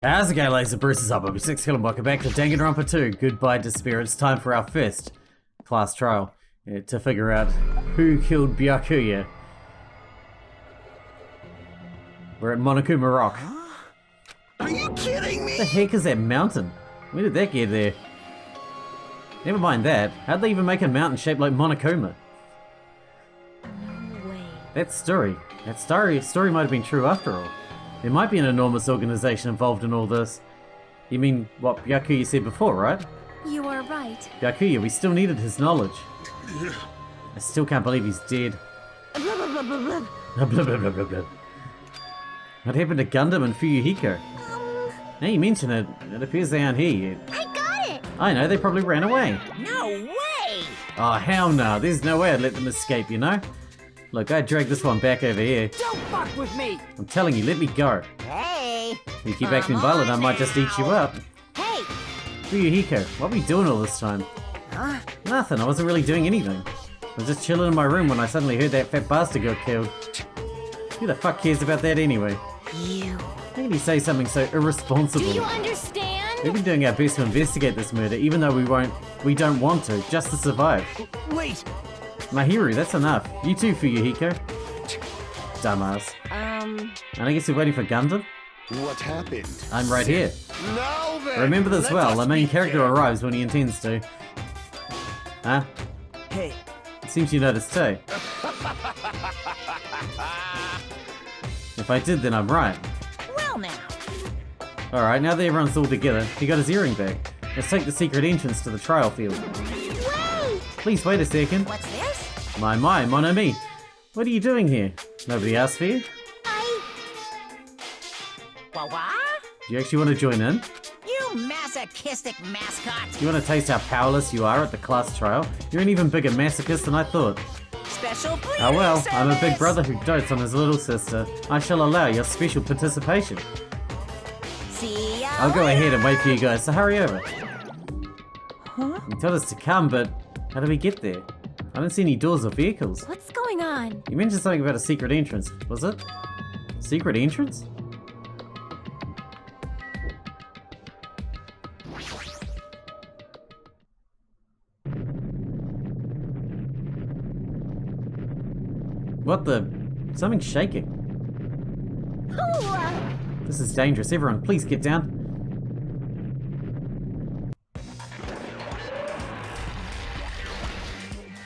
How's it going, ladies and Bruce's up? I'm Sixkilla and welcome back to Danganronpa 2. Goodbye, Despair. It's time for our first class trial to figure out who killed Byakuya. We're at Monokuma Rock. Are you kidding me? What the heck is that mountain? Where did that get there? Never mind that. How'd they even make a mountain shaped like Monokuma? No way. That story might have been true after all. There might be an enormous organization involved in all this. You mean what Byakuya said before, right? You are right. Byakuya, we still needed his knowledge. I still can't believe he's dead. What happened to Gundam and Fuyuhiko? Now you mention it, it appears they aren't here yet. I got it! I know, they probably ran away. No way! Oh, hell no. There's no way I'd let them escape, you know? Look, I dragged this one back over here. Don't fuck with me! I'm telling you, let me go. Hey! If you keep acting violent, I might just eat you up. Hey! Fuyuhiko, what were you doing all this time? Huh? Nothing, I wasn't really doing anything. I was just chilling in my room when I suddenly heard that fat bastard got killed. Who the fuck cares about that anyway? You. How can you say something so irresponsible? Do you understand? We've been doing our best to investigate this murder, even though we don't want to, just to survive. Wait! Mahiru, that's enough. You too, Fuyuhiko. Dumbass. And I guess you're waiting for Gundam? What happened? I'm right here. Now then, Remember this let well, us the main begin. character arrives when he intends to. Huh? Hey, Seems you noticed too. If I did, then I'm right. Well now. Alright, now that everyone's all together, he got his earring back. Let's take the secret entrance to the trial field. Wait! Please wait a second. What's this? My, mon ami. What are you doing here? Nobody asked for you? What? Do you actually want to join in? You masochistic mascot! You want to taste how powerless you are at the class trial? You're an even bigger masochist than I thought. Special bleeding Oh well, I'm a big service. brother who dotes on his little sister. I shall allow your special participation. See ya I'll go later. ahead and wait for you guys, so hurry over. huh? You told us to come, but how do we get there? I don't see any doors or vehicles. What's going on? You mentioned something about a secret entrance, was it? Secret entrance? What the? Something's shaking. This is dangerous. Everyone, please get down.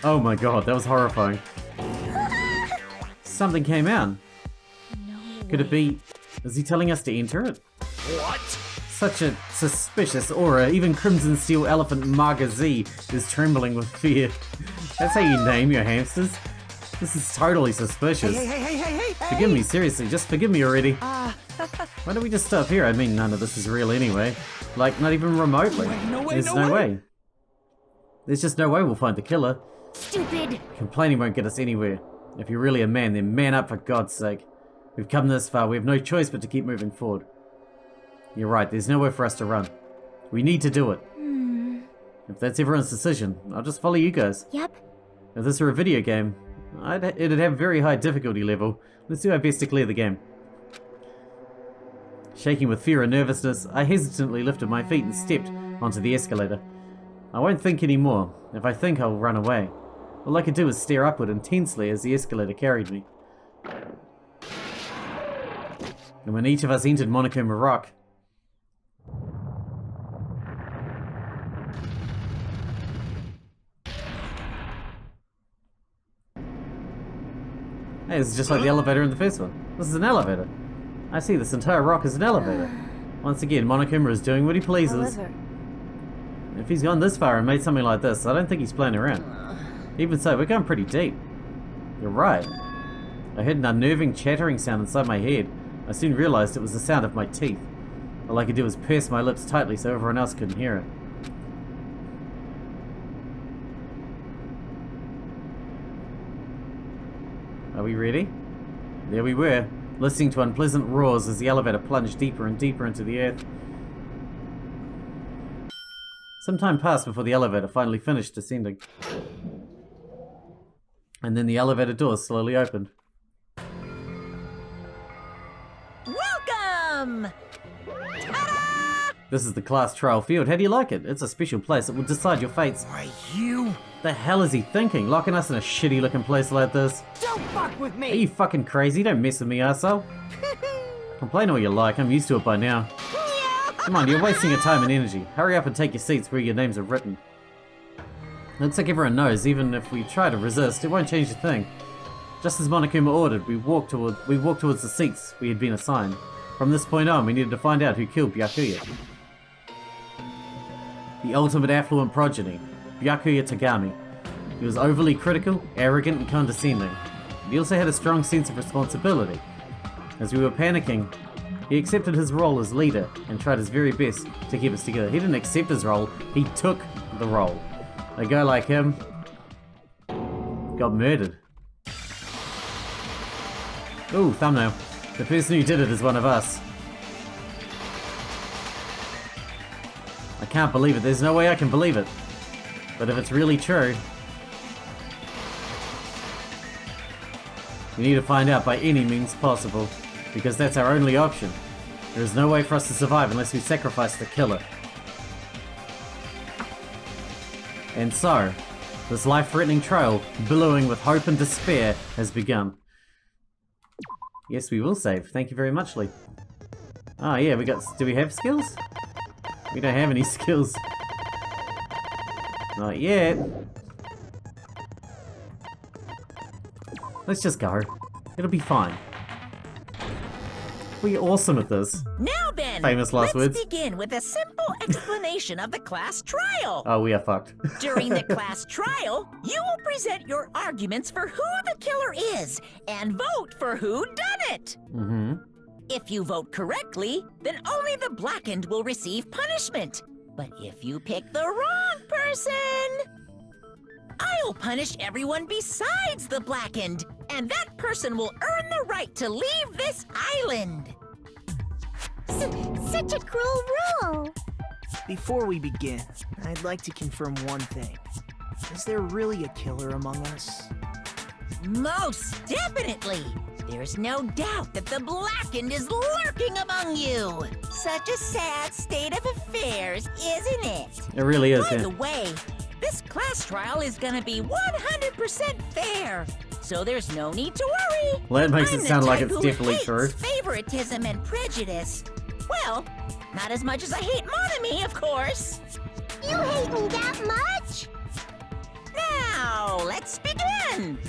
Oh my god, that was horrifying. Something came out. No Could it be... Is he telling us to enter it? What? Such a suspicious aura. Even Crimson Steel Elephant Marga Z is trembling with fear. That's how you name your hamsters? This is totally suspicious. Hey! Forgive me, seriously, just forgive me already. Why don't we just stop here? I mean, none of this is real anyway. Like, not even remotely. There's no way. There's just no way we'll find the killer. Stupid! Complaining won't get us anywhere. If you're really a man, then man up for God's sake. We've come this far, we have no choice but to keep moving forward. You're right, there's nowhere for us to run. We need to do it. If that's everyone's decision, I'll just follow you guys. Yep. If this were a video game, it'd have a very high difficulty level. Let's do our best to clear the game. Shaking with fear and nervousness, I hesitantly lifted my feet and stepped onto the escalator. I won't think anymore. If I think, I'll run away. All I could do was stare upward intensely as the escalator carried me. And when each of us entered Monokuma Rock, hey, this is just like the elevator in the first one. This is an elevator. I see this entire rock is an elevator. Once again, Monokuma is doing what he pleases. If he's gone this far and made something like this, I don't think he's playing around. Even so, we're going pretty deep. You're right. I heard an unnerving chattering sound inside my head. I soon realized it was the sound of my teeth. All I could do was purse my lips tightly so everyone else couldn't hear it. Are we ready? There we were, listening to unpleasant roars as the elevator plunged deeper and deeper into the earth. Some time passed before the elevator finally finished descending. And then the elevator doors slowly opened. Welcome! Ta-da! This is the class trial field. How do you like it? It's a special place that will decide your fates. Why, you... The hell is he thinking? Locking us in a shitty looking place like this? Don't fuck with Are me! you fucking crazy? Don't mess with me, arsehole. Complain all you like, I'm used to it by now. Come on, you're wasting your time and energy. Hurry up and take your seats where your names are written. Looks like everyone knows, even if we try to resist, it won't change a thing. Just as Monokuma ordered, we walked towards the seats we had been assigned. From this point on, we needed to find out who killed Byakuya. The ultimate affluent progeny, Byakuya Tagami. He was overly critical, arrogant, and condescending. But he also had a strong sense of responsibility. As we were panicking, he accepted his role as leader and tried his very best to keep us together. He didn't accept his role, he took the role. A guy like him got murdered. Ooh, thumbnail. The person who did it is one of us. I can't believe it. There's no way I can believe it. But if it's really true, we need to find out by any means possible, because that's our only option. There is no way for us to survive unless we sacrifice the killer. And so, this life-threatening trail, billowing with hope and despair, has begun. Yes, we will save. Thank you very much, Lee. Oh yeah, do we have skills? We don't have any skills. Not yet. Let's just go. It'll be fine. We're awesome at this. Now then, Famous last words. let's begin with a simple explanation of the class trial. Oh, we are fucked. During the class trial, you will present your arguments for who the killer is and vote for who done it. Mm-hmm. If you vote correctly, then only the blackened will receive punishment. But if you pick the wrong person, I'll punish everyone besides the blackened, and that person will earn the right to leave this island. Such a cruel rule. Before we begin, I'd like to confirm one thing. Is there really a killer among us? Most definitely. There's no doubt that the blackened is lurking among you. Such a sad state of affairs, isn't it? It really is, By yeah. the way, this class trial is gonna be 100% fair, so there's no need to worry. Well, that makes I'm it the sound like type it's who definitely hates true. favoritism and prejudice. Well, not as much as I hate Monami, of course. You hate me that much? Now, let's begin.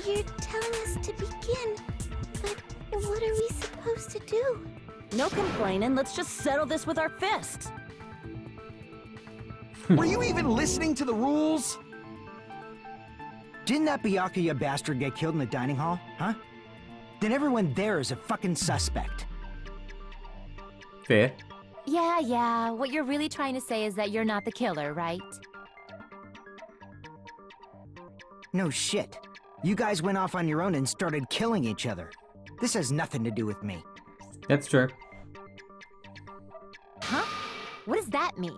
You're telling us to begin, but what are we supposed to do? No complaining, let's just settle this with our fists. Were you even listening to the rules? Didn't that Byakuya bastard get killed in the dining hall, huh? Then everyone there is a fucking suspect. Fair. Yeah, what you're really trying to say is that you're not the killer, right? No shit. You guys went off on your own and started killing each other. This has nothing to do with me. That's true. Huh? What does that mean?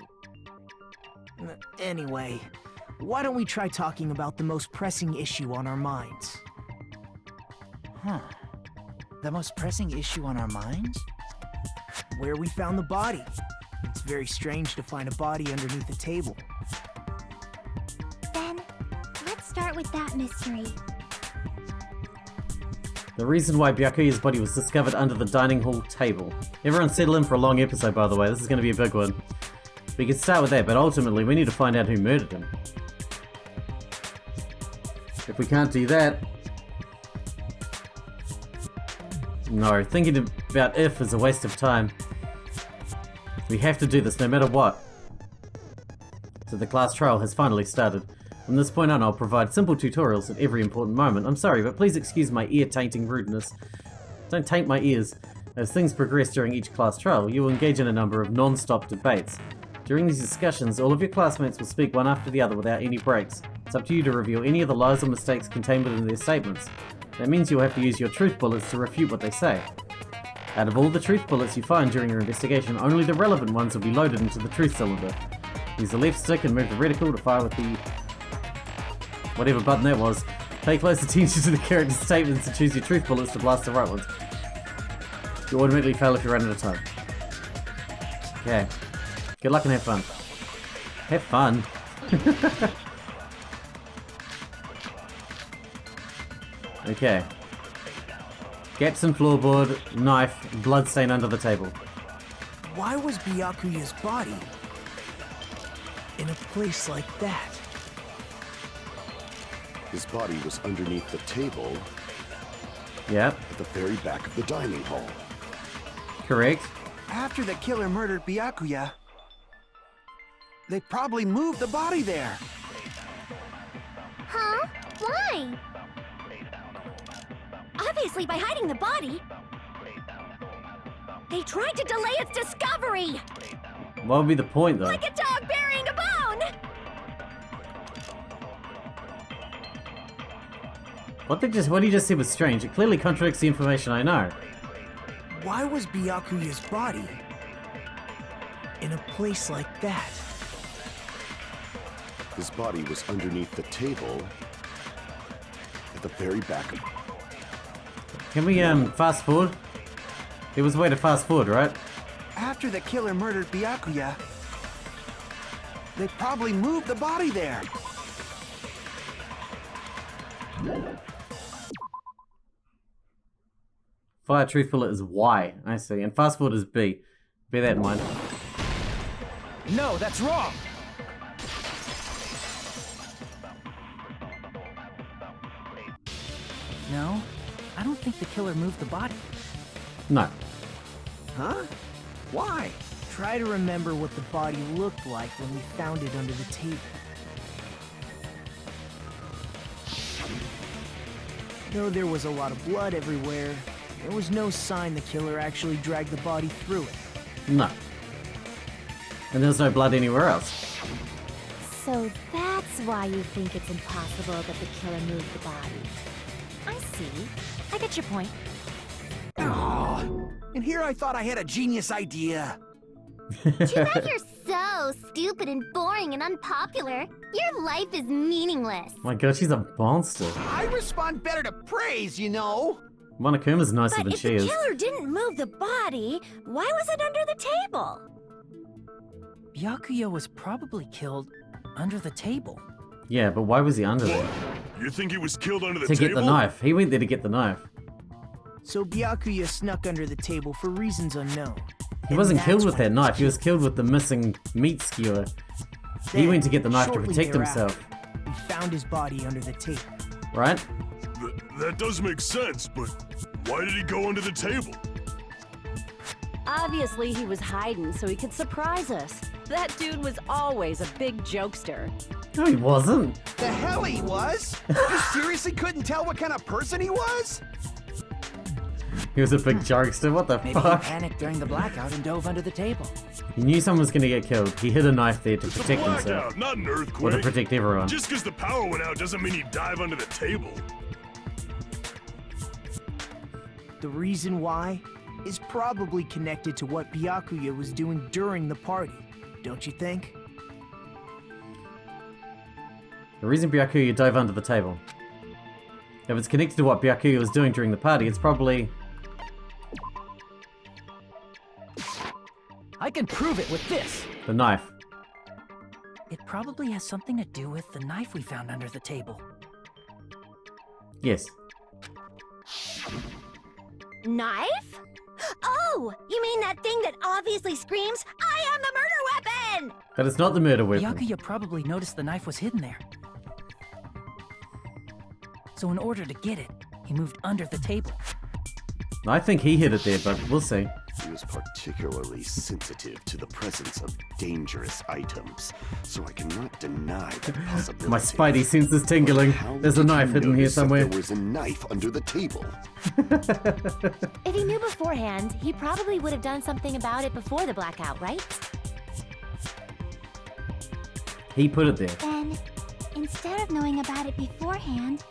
Anyway, why don't we try talking about the most pressing issue on our minds? The most pressing issue on our minds? Where we found the body. It's very strange to find a body underneath a table. Then, let's start with that mystery. The reason why Byakuya's body was discovered under the dining hall table. Everyone settle in for a long episode, by the way. This is going to be a big one. We can start with that, but ultimately we need to find out who murdered him. If we can't do that... No, thinking about if is a waste of time. We have to do this no matter what. So the class trial has finally started. From this point on, I'll provide simple tutorials at every important moment. I'm sorry, but please excuse my ear-tainting rudeness. Don't taint my ears. As things progress during each class trial, you will engage in a number of non-stop debates. During these discussions, all of your classmates will speak one after the other without any breaks. It's up to you to reveal any of the lies or mistakes contained within their statements. That means you'll have to use your truth bullets to refute what they say. Out of all the truth bullets you find during your investigation, only the relevant ones will be loaded into the truth cylinder. Use the left stick and move the reticle to fire with the... whatever button that was. Pay close attention to the character's statements and choose your truth bullets to blast the right ones. You'll automatically fail if you run out of time. Okay. Good luck and have fun. Have fun. Okay. Gaps in floorboard, knife, bloodstain under the table. Why was Byakuya's body in a place like that? His body was underneath the table Yep, at the very back of the dining hall. correct. After the killer murdered Byakuya, they probably moved the body there. Huh? Why? Obviously by hiding the body. They tried to delay its discovery! What would be the point, though? Like a dog burying a bone! What he just said was strange. It clearly contradicts the information I know. Why was Byakuya's body in a place like that? His body was underneath the table at the very back of... Can we, fast forward? There was a way to fast forward, right? After the killer murdered Byakuya, they probably moved the body there. Fire truth bullet is Y, I see. And fast forward is B. Bear that in mind. No, that's wrong. No, I don't think the killer moved the body. No. Huh? Why? Try to remember what the body looked like when we found it under the table. Though there was a lot of blood everywhere, there was no sign the killer actually dragged the body through it. No. And there's no blood anywhere else. So that's why you think it's impossible that the killer moved the body. I see. I get your point. Oh, and here I thought I had a genius idea. Too bad you're so stupid and boring and unpopular. Your life is meaningless. My god, she's a monster. I respond better to praise, you know. Monokuma's nicer But than if she the is. killer didn't move the body, why was it under the table? Byakuya was probably killed under the table. Yeah, but why was he under there? You think he was killed under the To table? get the knife. He went there to get the knife. So Byakuya snuck under the table for reasons unknown. He wasn't killed with that knife. He was killed with the missing meat skewer. He went to get the knife to shortly protect thereafter, himself. We found his body under the table. Right? That does make sense, but why did he go under the table? Obviously, he was hiding so he could surprise us. That dude was always a big jokester. No, he wasn't. The hell he was? You seriously couldn't tell what kind of person he was? He was a big jokester. What the Maybe fuck? he panicked during the blackout and dove under the table. He knew someone was going to get killed. He hid a knife there to It's a protect blackout, himself. not an Or earthquake. to protect everyone. Just because the power went out doesn't mean he'd dive under the table. The reason why is probably connected to what Byakuya was doing during the party, don't you think? The reason Byakuya dove under the table. If it's connected to what Byakuya was doing during the party, it's probably... I can prove it with this. the knife. It probably has something to do with the knife we found under the table. Yes. Knife? Oh, you mean that thing that obviously screams, I am the murder weapon! But it's not the murder weapon. Byakuya probably noticed the knife was hidden there. So in order to get it, he moved under the table. I think he hid it there, but we'll see. He was particularly sensitive to the presence of dangerous items, so I cannot deny the possibility. My spidey senses tingling. How There's a did knife you hidden here notice that somewhere. There was a knife under the table. If he knew beforehand, he probably would have done something about it before the blackout, right? He put it there. Then, instead of knowing about it beforehand,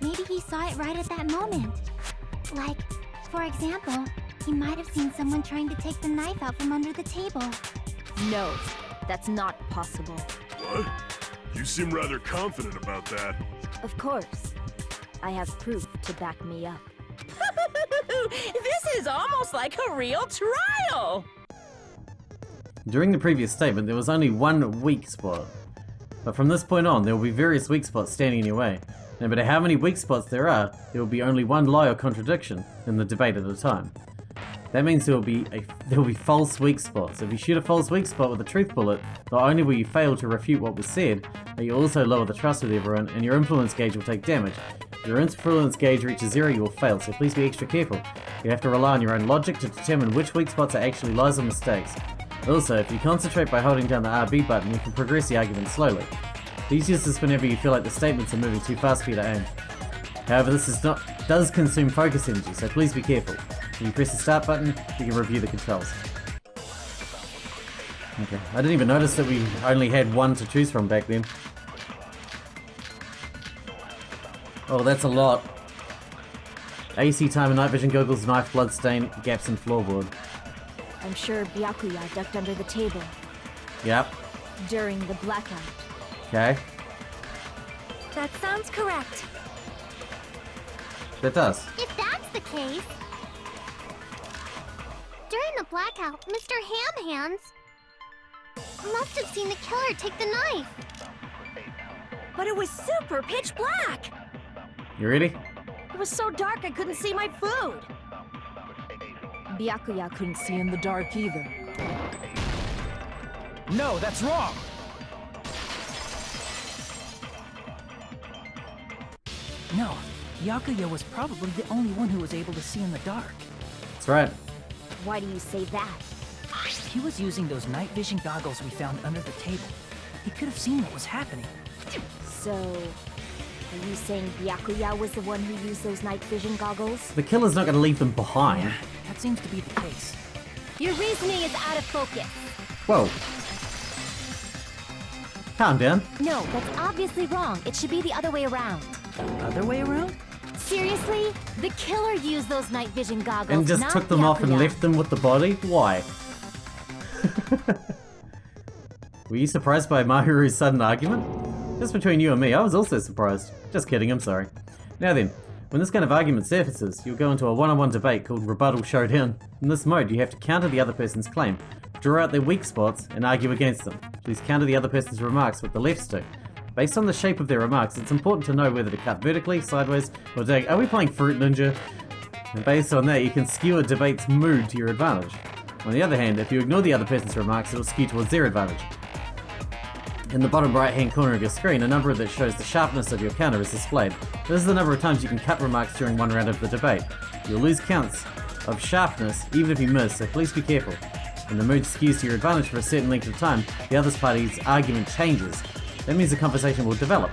maybe he saw it right at that moment. Like, for example, he might have seen someone trying to take the knife out from under the table. No, that's not possible. What? You seem rather confident about that. Of course. I have proof to back me up. This is almost like a real trial. During the previous statement, there was only one weak spot. But from this point on, there will be various weak spots standing in your way. No matter how many weak spots there will be only one lie or contradiction in the debate at a time. That means there will be false weak spots. If you shoot a false weak spot with a truth bullet, not only will you fail to refute what was said, but you also lower the trust with everyone, and your influence gauge will take damage. If your influence gauge reaches 0, you will fail, so please be extra careful. You have to rely on your own logic to determine which weak spots are actually lies or mistakes. Also, if you concentrate by holding down the RB button, you can progress the argument slowly. Please use this whenever you feel like the statements are moving too fast for you to aim. However, this does consume focus energy, so please be careful. When you press the start button, you can review the controls. Okay, I didn't even notice that we only had one to choose from back then. Oh, that's a lot. AC timer, night vision goggles, knife, bloodstain, gaps in floorboard. I'm sure Byakuya ducked under the table. Yep. During the blackout. Okay. That sounds correct. That does. If that's the case... During the blackout, Mr. Ham Hands must have seen the killer take the knife. But it was super pitch black! You ready? It was so dark I couldn't see my food. Byakuya couldn't see in the dark either. No, that's wrong! No, Byakuya was probably the only one who was able to see in the dark. That's right. Why do you say that? He was using those night vision goggles we found under the table. He could have seen what was happening. So, are you saying Byakuya was the one who used those night vision goggles? The killer's not going to leave them behind. Yeah, that seems to be the case. Your reasoning is out of focus. Whoa. Calm down. No, that's obviously wrong. It should be the other way around. Other way around? Seriously? The killer used those night vision goggles, And just not took them off and Byakuya. left them with the body? Why? Were you surprised by Mahiru's sudden argument? Just between you and me, I was also surprised. Just kidding, I'm sorry. Now then, when this kind of argument surfaces, you'll go into a one-on-one debate called Rebuttal Showdown. In this mode, you have to counter the other person's claim, draw out their weak spots, and argue against them. Please counter the other person's remarks with the left stick. Based on the shape of their remarks, it's important to know whether to cut vertically, sideways, or diagonally. Are we playing Fruit Ninja? And based on that, you can skew a debate's mood to your advantage. On the other hand, if you ignore the other person's remarks, it'll skew towards their advantage. In the bottom right-hand corner of your screen, a number that shows the sharpness of your counter is displayed. This is the number of times you can cut remarks during one round of the debate. You'll lose counts of sharpness even if you miss, so please be careful. When the mood skews to your advantage for a certain length of time, the other party's argument changes. That means the conversation will develop.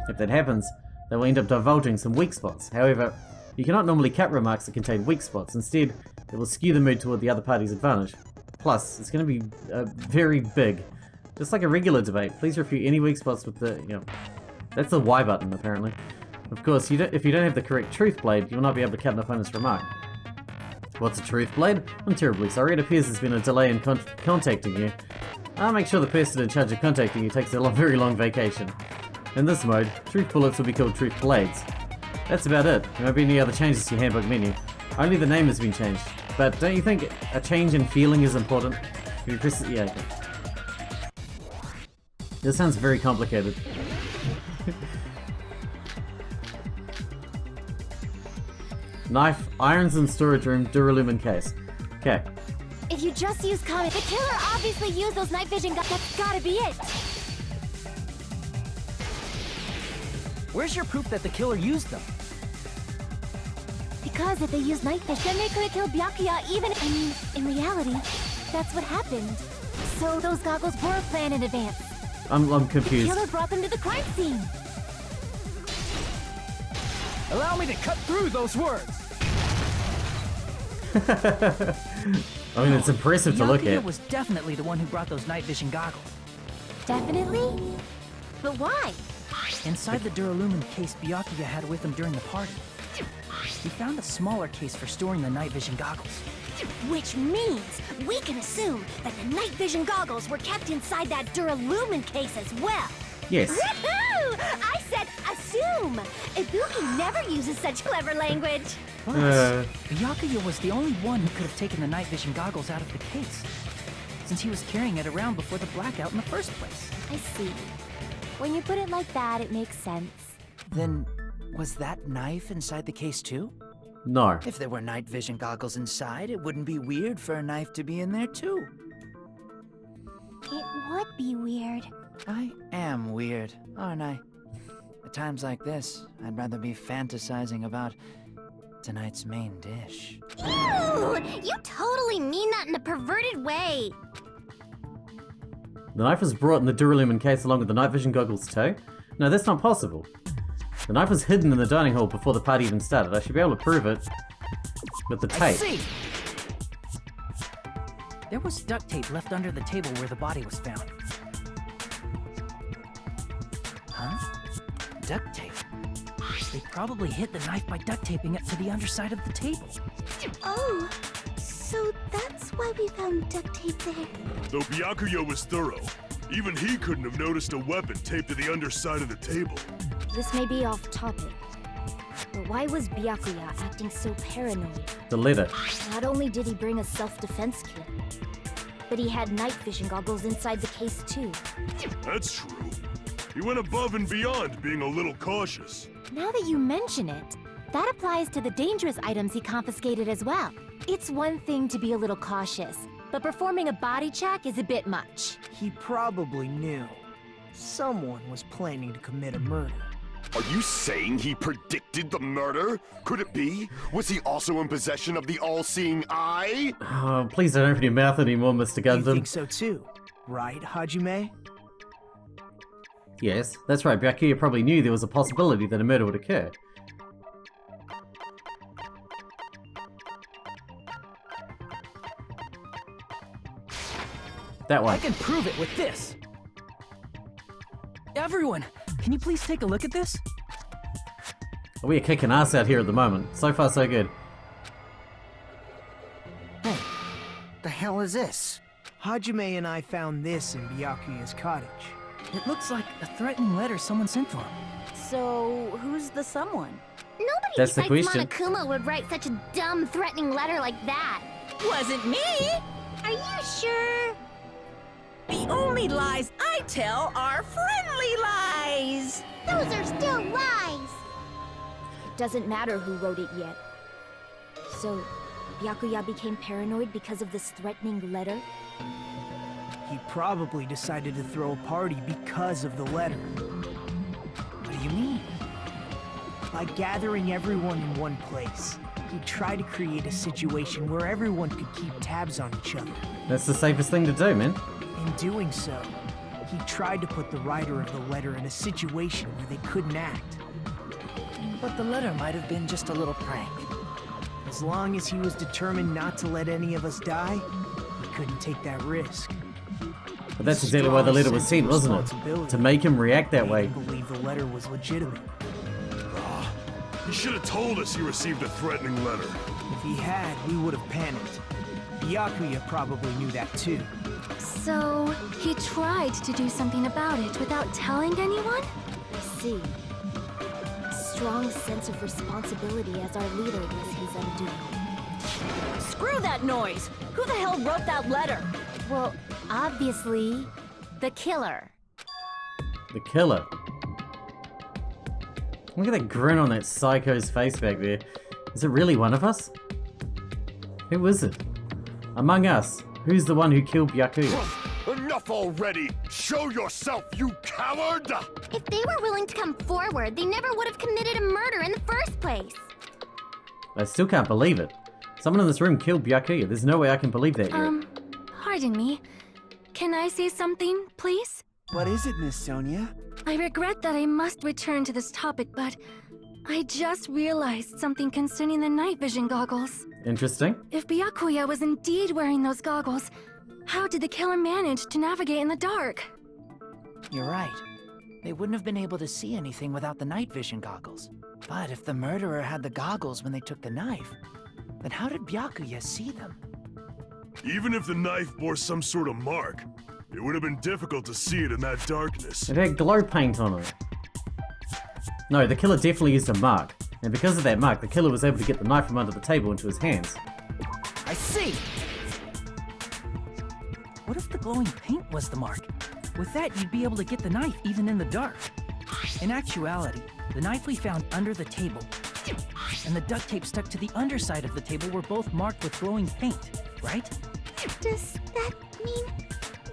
If that happens, they will end up divulging some weak spots. However, you cannot normally cut remarks that contain weak spots. Instead, it will skew the mood toward the other party's advantage. Plus, it's going to be very big. Just like a regular debate, please refute any weak spots with the, that's the Y button, apparently. Of course, if you don't have the correct truth blade, you will not be able to cut an opponent's remark. What's a truth blade? I'm terribly sorry, it appears there's been a delay in contacting you. I'll make sure the person in charge of contacting you takes a very long vacation. In this mode, truth bullets will be called truth blades. That's about it. There won't be any other changes to your handbook menu. Only the name has been changed. But don't you think a change in feeling is important? If you press it, yeah, okay. This sounds very complicated. Knife, irons in storage room, Duralumin case. Okay. If you just use comic, the killer obviously used those night vision guns. That's gotta be it. Where's your proof that the killer used them? Because if they used night vision, then they could have killed Byakuya even... I mean, in reality, that's what happened. So those goggles were planned in advance. I'm The confused. killer brought them to the crime scene. Allow me to cut through those words! I mean, it's impressive to look Byakuya at. was definitely the one who brought those night vision goggles. Definitely? But why? Inside the Duralumin case Byakuya had with him during the party, we found a smaller case for storing the night vision goggles. Which means we can assume that the night vision goggles were kept inside that Duralumin case as well. Yes. Woohoo! I said assume! Ibuki never uses such clever language. Plus, Byakuya was the only one who could have taken the night vision goggles out of the case. since he was carrying it around before the blackout in the first place. I see. When you put it like that, it makes sense. Then, was that knife inside the case too? No. If there were night vision goggles inside, it wouldn't be weird for a knife to be in there too. It would be weird. I am weird, aren't I? At times like this, I'd rather be fantasizing about tonight's main dish. Ew! You totally mean that in a perverted way. The knife was brought in the Duralumin case along with the night vision goggles too? No, that's not possible. The knife was hidden in the dining hall before the party even started. I should be able to prove it with the tape. I see! There was duct tape left under the table where the body was found. Huh? Duct tape? They probably hid the knife by duct taping it to the underside of the table. Oh, so that's why we found duct tape there. Though Byakuya was thorough, even he couldn't have noticed a weapon taped to the underside of the table. This may be off topic, but why was Byakuya acting so paranoid? The letter. Not only did he bring a self-defense kit, but he had night vision goggles inside the case too. That's true. He went above and beyond being a little cautious. Now that you mention it, that applies to the dangerous items he confiscated as well. It's one thing to be a little cautious, but performing a body check is a bit much. He probably knew. Someone was planning to commit a murder. Are you saying he predicted the murder? Could it be? Was he also in possession of the all-seeing eye? Oh, please don't open your mouth anymore, Mr. You Gundam. think so too, right, Hajime? Yes, that's right. Byakuya probably knew there was a possibility that a murder would occur. That one. I can prove it with this! Everyone, can you please take a look at this? We are kicking ass out here at the moment. So far, so good. Hey, the hell is this? Hajime and I found this in Byakuya's cottage. It looks like a threatening letter someone sent to him. So, who's the someone? Nobody That's the besides question. Monokuma would write such a dumb, threatening letter like that. Wasn't me! Are you sure? The only lies I tell are friendly lies! Those are still lies. It doesn't matter who wrote it yet. So, Byakuya became paranoid because of this threatening letter? He probably decided to throw a party because of the letter. What do you mean? By gathering everyone in one place, he tried to create a situation where everyone could keep tabs on each other. That's the safest thing to do, man. In doing so, he tried to put the writer of the letter in a situation where they couldn't act. But the letter might have been just a little prank. As long as he was determined not to let any of us die, he couldn't take that risk. But that's exactly why the letter was sent, wasn't it? To make him react that way. He believed the letter was legitimate. He should have told us he received a threatening letter. If he had, we would have panicked. Byakuya probably knew that too. So, he tried to do something about it without telling anyone? I see. Strong sense of responsibility as our leader was his undoing. Screw that noise! Who the hell wrote that letter? Well, obviously, the killer. The killer. Look at that grin on that psycho's face back there. Is it really one of us? Who is it? Among us, who's the one who killed Byakuya? Enough already! Show yourself, you coward! If they were willing to come forward, they never would have committed a murder in the first place. I still can't believe it. Someone in this room killed Byakuya. There's no way I can believe that yet. Pardon me. Can I say something, please? What is it, Miss Sonia? I regret that I must return to this topic, but I just realized something concerning the night vision goggles. Interesting. If Byakuya was indeed wearing those goggles, how did the killer manage to navigate in the dark? You're right. They wouldn't have been able to see anything without the night vision goggles. But if the murderer had the goggles when they took the knife, then how did Byakuya see them? Even if the knife bore some sort of mark, it would have been difficult to see it in that darkness. It had glow paint on it. No, the killer definitely used a mark. And because of that mark, the killer was able to get the knife from under the table into his hands. I see! What if the glowing paint was the mark? With that, you'd be able to get the knife even in the dark. In actuality, the knife we found under the table and the duct tape stuck to the underside of the table were both marked with glowing paint, right? Does that mean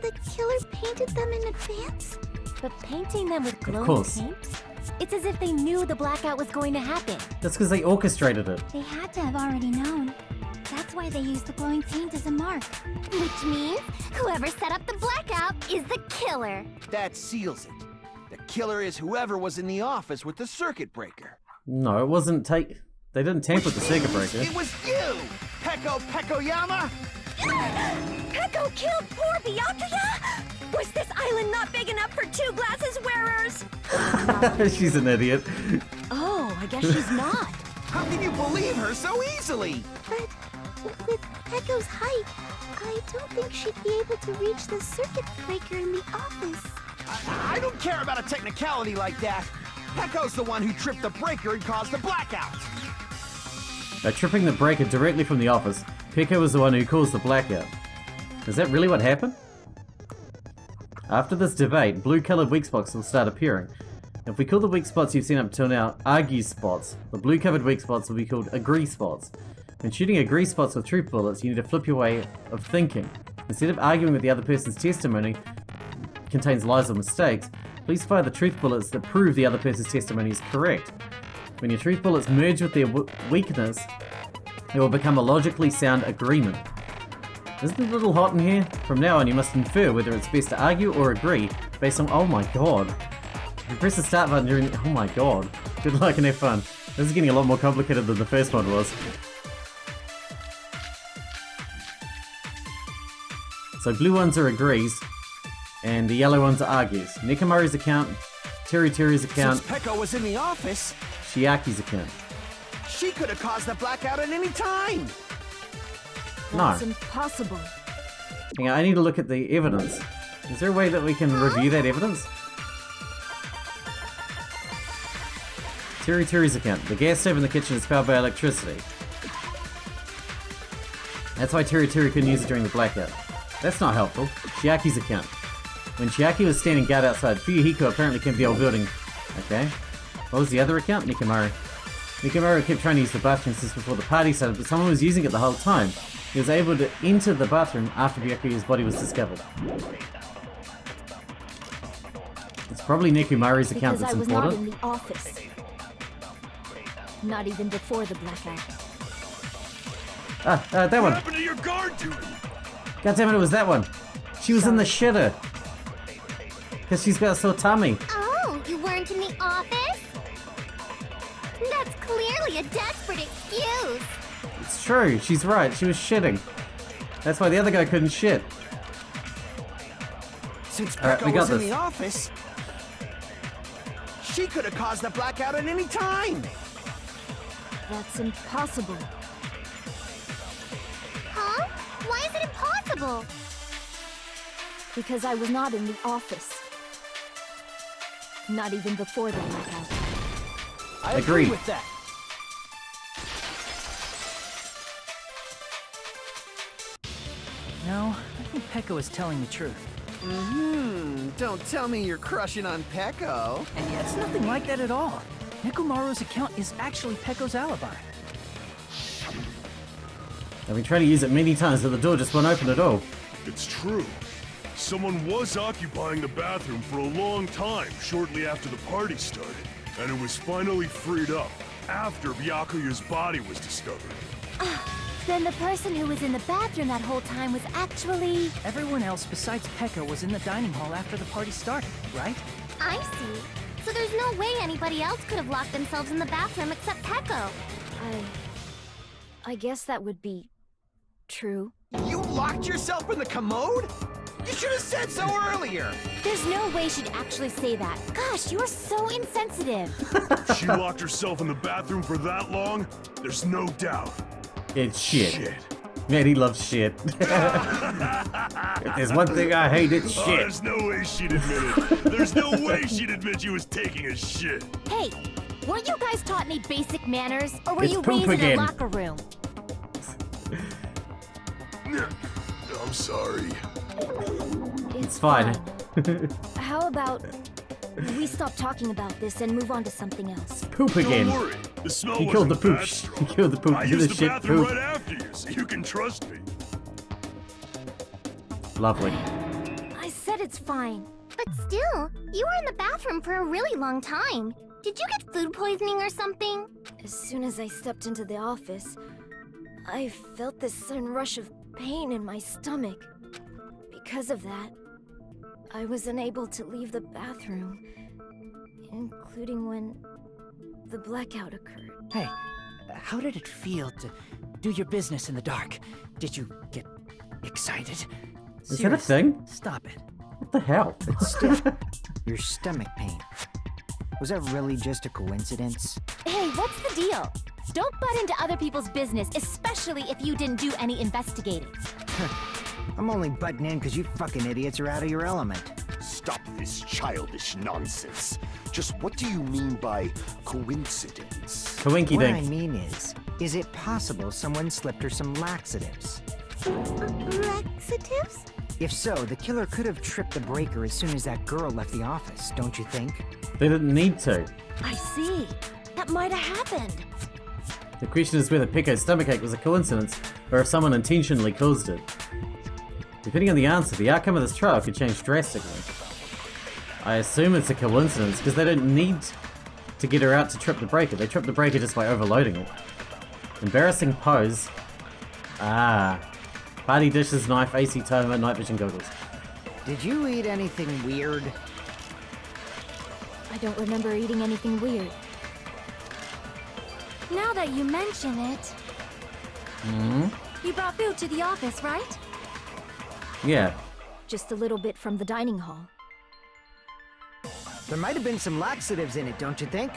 the killer painted them in advance? But painting them with glowing course. paint? It's as if they knew the blackout was going to happen. That's because they orchestrated it. They had to have already known. That's why they used the glowing paint as a mark. Which means whoever set up the blackout is the killer. That seals it. The killer is whoever was in the office with the circuit breaker. No, it wasn't They didn't tamper with the circuit breaker. It was you! Pekoyama! Peko killed poor Byakuya? Was this island not big enough for 2 glasses wearers? She's an idiot. Oh, I guess she's not. How can you believe her so easily? But with Peko's height, I don't think she'd be able to reach the circuit breaker in the office. I don't care about a technicality like that. Peko's the one who tripped the breaker and caused the blackout. By tripping the breaker directly from the office, Peko was the one who caused the blackout. Is that really what happened? After this debate, blue-coloured weak spots will start appearing. If we call the weak spots you've seen up till now argue spots, the blue-covered weak spots will be called agree spots. When shooting agree spots with truth bullets, you need to flip your way of thinking. Instead of arguing with the other person's testimony contains lies or mistakes, please fire the truth bullets that prove the other person's testimony is correct. When your truth bullets merge with their weakness, it will become a logically sound agreement. Isn't it a little hot in here? From now on, you must infer whether it's best to argue or agree based on. Oh my god. If you press the start button during. Oh my god. Good luck and have fun. This is getting a lot more complicated than the first one was. So blue ones are agrees, and the yellow ones are argues. Nekomaru's account, Teru's account, Since Peko was in the office, Chiaki's account. she could have caused the blackout at any time. That's No. impossible. Hang on, I need to look at the evidence. Is there a way that we can review that evidence? Teru's account. The gas stove in the kitchen is powered by electricity. That's why Teru couldn't use it during the blackout. That's not helpful. Chiaki's account. When Chiaki was standing guard outside, Fuyuhiko apparently came to the old building. Okay. What was the other account? Nekomaru. Nekomaru kept trying to use the bathroom since before the party started, but someone was using it the whole time. He was able to enter the bathroom after Byakuya's body was discovered. It's probably Nekomaru's account Because that's I was not important. in the office. Not even before the blackout. That What one. happened to your guard duty? God damn it, it was that one. She was in the shitter. Because she's got a sore tummy. Oh, you weren't in the office? That's clearly a desperate excuse. It's true, she's right, she was shitting. That's why the other guy couldn't shit. Since Alright, we Peko got was in this. the office, she could have caused the blackout at any time. That's impossible. Huh? Why is it impossible? Because I was not in the office. Not even before the blackout. I Agreed. agree with that. No, I think Peko is telling the truth. Don't tell me you're crushing on Peko. And yet it's nothing like that at all. Nekomaru's account is actually Peko's alibi. I've been trying to use it many times, but the door just won't open at all. It's true. Someone was occupying the bathroom for a long time shortly after the party started, and it was finally freed up after Byakuya's body was discovered. Then the person who was in the bathroom that whole time was actually... Everyone else besides Peko was in the dining hall after the party started, right? I see. So there's no way anybody else could have locked themselves in the bathroom except Peko. I guess that would be... true. You locked yourself in the commode? You should have said so earlier. There's no way she'd actually say that. Gosh, you're so insensitive. She locked herself in the bathroom for that long? There's no doubt. It's shit. Man, he loves shit. If there's one thing I hate, it's Oh, shit. there's no way she'd admit it. There's no way she'd admit she was taking a shit. Hey, weren't you guys taught any basic manners? Or were It's you poop raised in again. a locker room? I'm sorry. It's fine. How about we stop talking about this and move on to something else? Poop again. Don't worry, the smell He killed the wasn't poop. that strong. He killed the poop. I He did used the the shit bathroom poop. right after you, so you can trust me. Lovely. I said it's fine. But still, you were in the bathroom for a really long time. Did you get food poisoning or something? As soon as I stepped into the office, I felt this sudden rush of pain in my stomach. Because of that, I was unable to leave the bathroom, including when the blackout occurred. Hey, how did it feel to do your business in the dark? Did you get excited? Is that a thing? Stop it. What the hell? Your stomach pain. Was that really just a coincidence? Hey, what's the deal? Don't butt into other people's business, especially if you didn't do any investigating. I'm only butting in because you fucking idiots are out of your element. Stop this childish nonsense. Just what do you mean by coincidence? Coinky What I dink. mean is it possible someone slipped her some laxatives? Laxatives? If so, the killer could have tripped the breaker as soon as that girl left the office, don't you think? They didn't need to. I see. That might have happened. The question is whether Pico's stomachache was a coincidence or if someone intentionally caused it. Depending on the answer, the outcome of this trial could change drastically. I assume it's a coincidence because they don't need to get her out to trip the breaker. They trip the breaker just by overloading it. Embarrassing pose. Ah. Party dishes, knife, AC timer, night vision goggles. Did you eat anything weird? I don't remember eating anything weird. Now that you mention it, Hmm? you brought food to the office, right? Yeah. Just a little bit from the dining hall. There might have been some laxatives in it, don't you think?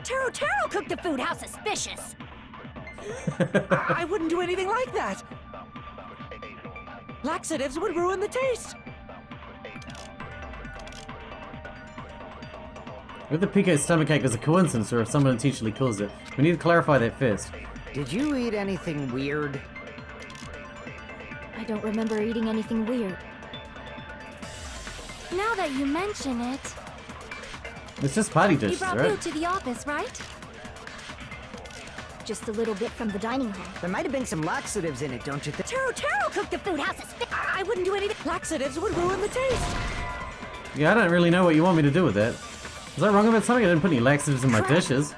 Taro cooked the food. How suspicious! I wouldn't do anything like that. Laxatives would ruin the taste. Whether Pico's stomachache was a coincidence or if someone intentionally caused it. We need to clarify that first. Did you eat anything weird? I don't remember eating anything weird. Now that you mention it, It's just party you dishes, brought right? food to the office, right? Just a little bit from the dining hall. There might have been some laxatives in it, don't you think? Taro cooked the food. How suspicious! I wouldn't do anything. Laxatives would ruin the taste. Yeah, I don't really know what you want me to do with that. Was I wrong about something? I didn't put any laxatives in my dishes.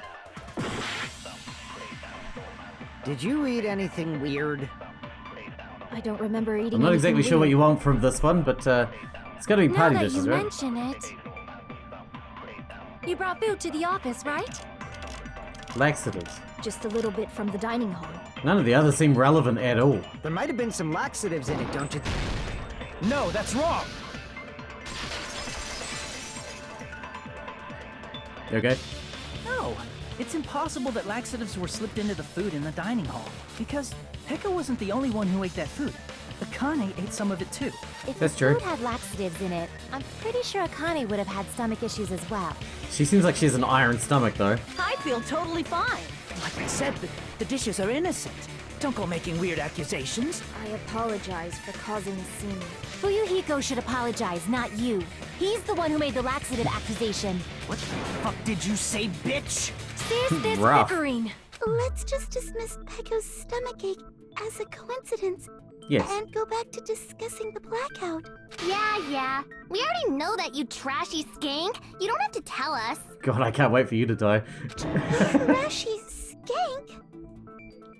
Did you eat anything weird? I don't remember eating I'm not anything exactly sure what weird. you want from this one, but it's gotta be Now party that dishes, you right? mention it, you brought food to the office, right? Laxatives. Just a little bit from the dining hall. None of the others seem relevant at all. There might have been some laxatives in it, don't you think? No, that's wrong. You okay? No, it's impossible that laxatives were slipped into the food in the dining hall. Because Pekka wasn't the only one who ate that food. Akane ate some of it too. If That's the true. food had laxatives in it, I'm pretty sure Akane would have had stomach issues as well. She seems like she has an iron stomach, though. I feel totally fine. Like I said, the dishes are innocent. Don't go making weird accusations. I apologize for causing a scene. Fuyuhiko should apologize, not you. He's the one who made the laxative accusation. What the fuck did you say, bitch? Cease this Rough. bickering. Let's just dismiss Pecco's stomachache as a coincidence Yes. and go back to discussing the blackout. Yeah. We already know that, you trashy skank. You don't have to tell us. God, I can't wait for you to die. Trashy skank?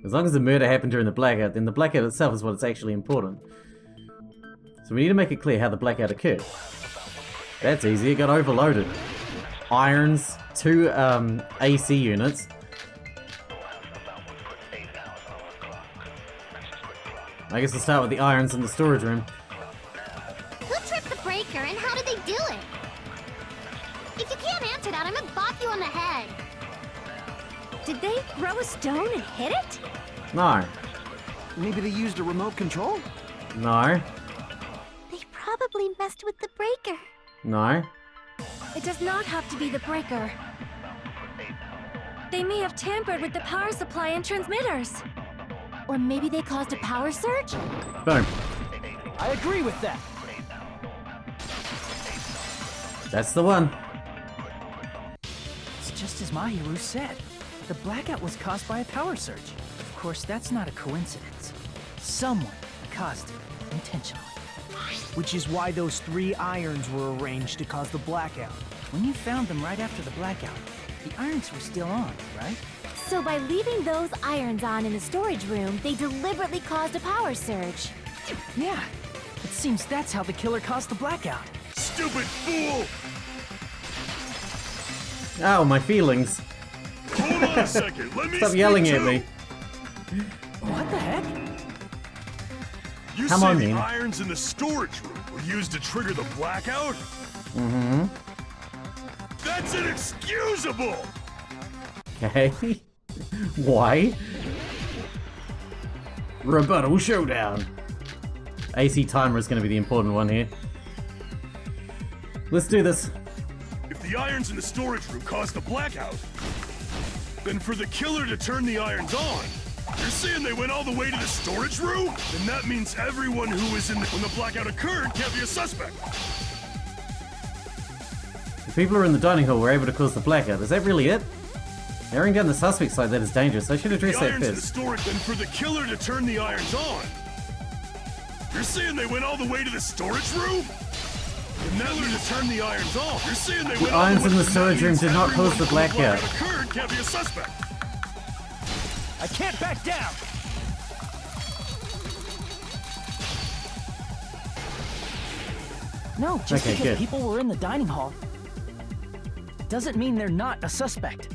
As long as the murder happened during the blackout, then the blackout itself is what's actually important. So we need to make it clear how the blackout occurred. That's easy, it got overloaded. Irons, 2 AC units. I guess we'll start with the irons in the storage room. Who tripped the breaker and how did they do it? If you can't answer that, I'm gonna bop you on the head. Did they throw a stone and hit it? No. Maybe they used a remote control? No. They probably messed with the breaker. No. It does not have to be the breaker. They may have tampered with the power supply and transmitters. Or maybe they caused a power surge? Boom. I agree with that. That's the one. It's just as Mahiru said. The blackout was caused by a power surge. Of course, that's not a coincidence. Someone caused it intentionally. Which is why those 3 irons were arranged to cause the blackout. When you found them right after the blackout, the irons were still on, right? So by leaving those irons on in the storage room, they deliberately caused a power surge. Yeah. It seems that's how the killer caused the blackout. Stupid fool! Ow, my feelings. Hold on a second, let me Stop yelling speak at me. What the heck? You Come say on, the man. irons in the storage room were used to trigger the blackout? Mm-hmm. That's inexcusable! Okay. Why? Rebuttal Showdown. AC timer is going to be the important one here. Let's do this. If the irons in the storage room caused the blackout, then for the killer to turn the irons on, you're saying they went all the way to the storage room? Then that means everyone who was in when the blackout occurred can't be a suspect. The people who are in the dining hall were able to cause the blackout. Is that really it? Airing down the suspect's side, that is dangerous. I should address The that irons in the first. storage, then for the killer to turn the irons on, you're saying they went all the way to the storage room? And that means to turn the irons on. You're saying they went all irons the way in the that storage room means did not everyone cause the when blackout. occurred can't be a suspect. I can't back down! No, just Okay, because good. people were in the dining hall doesn't mean they're not a suspect.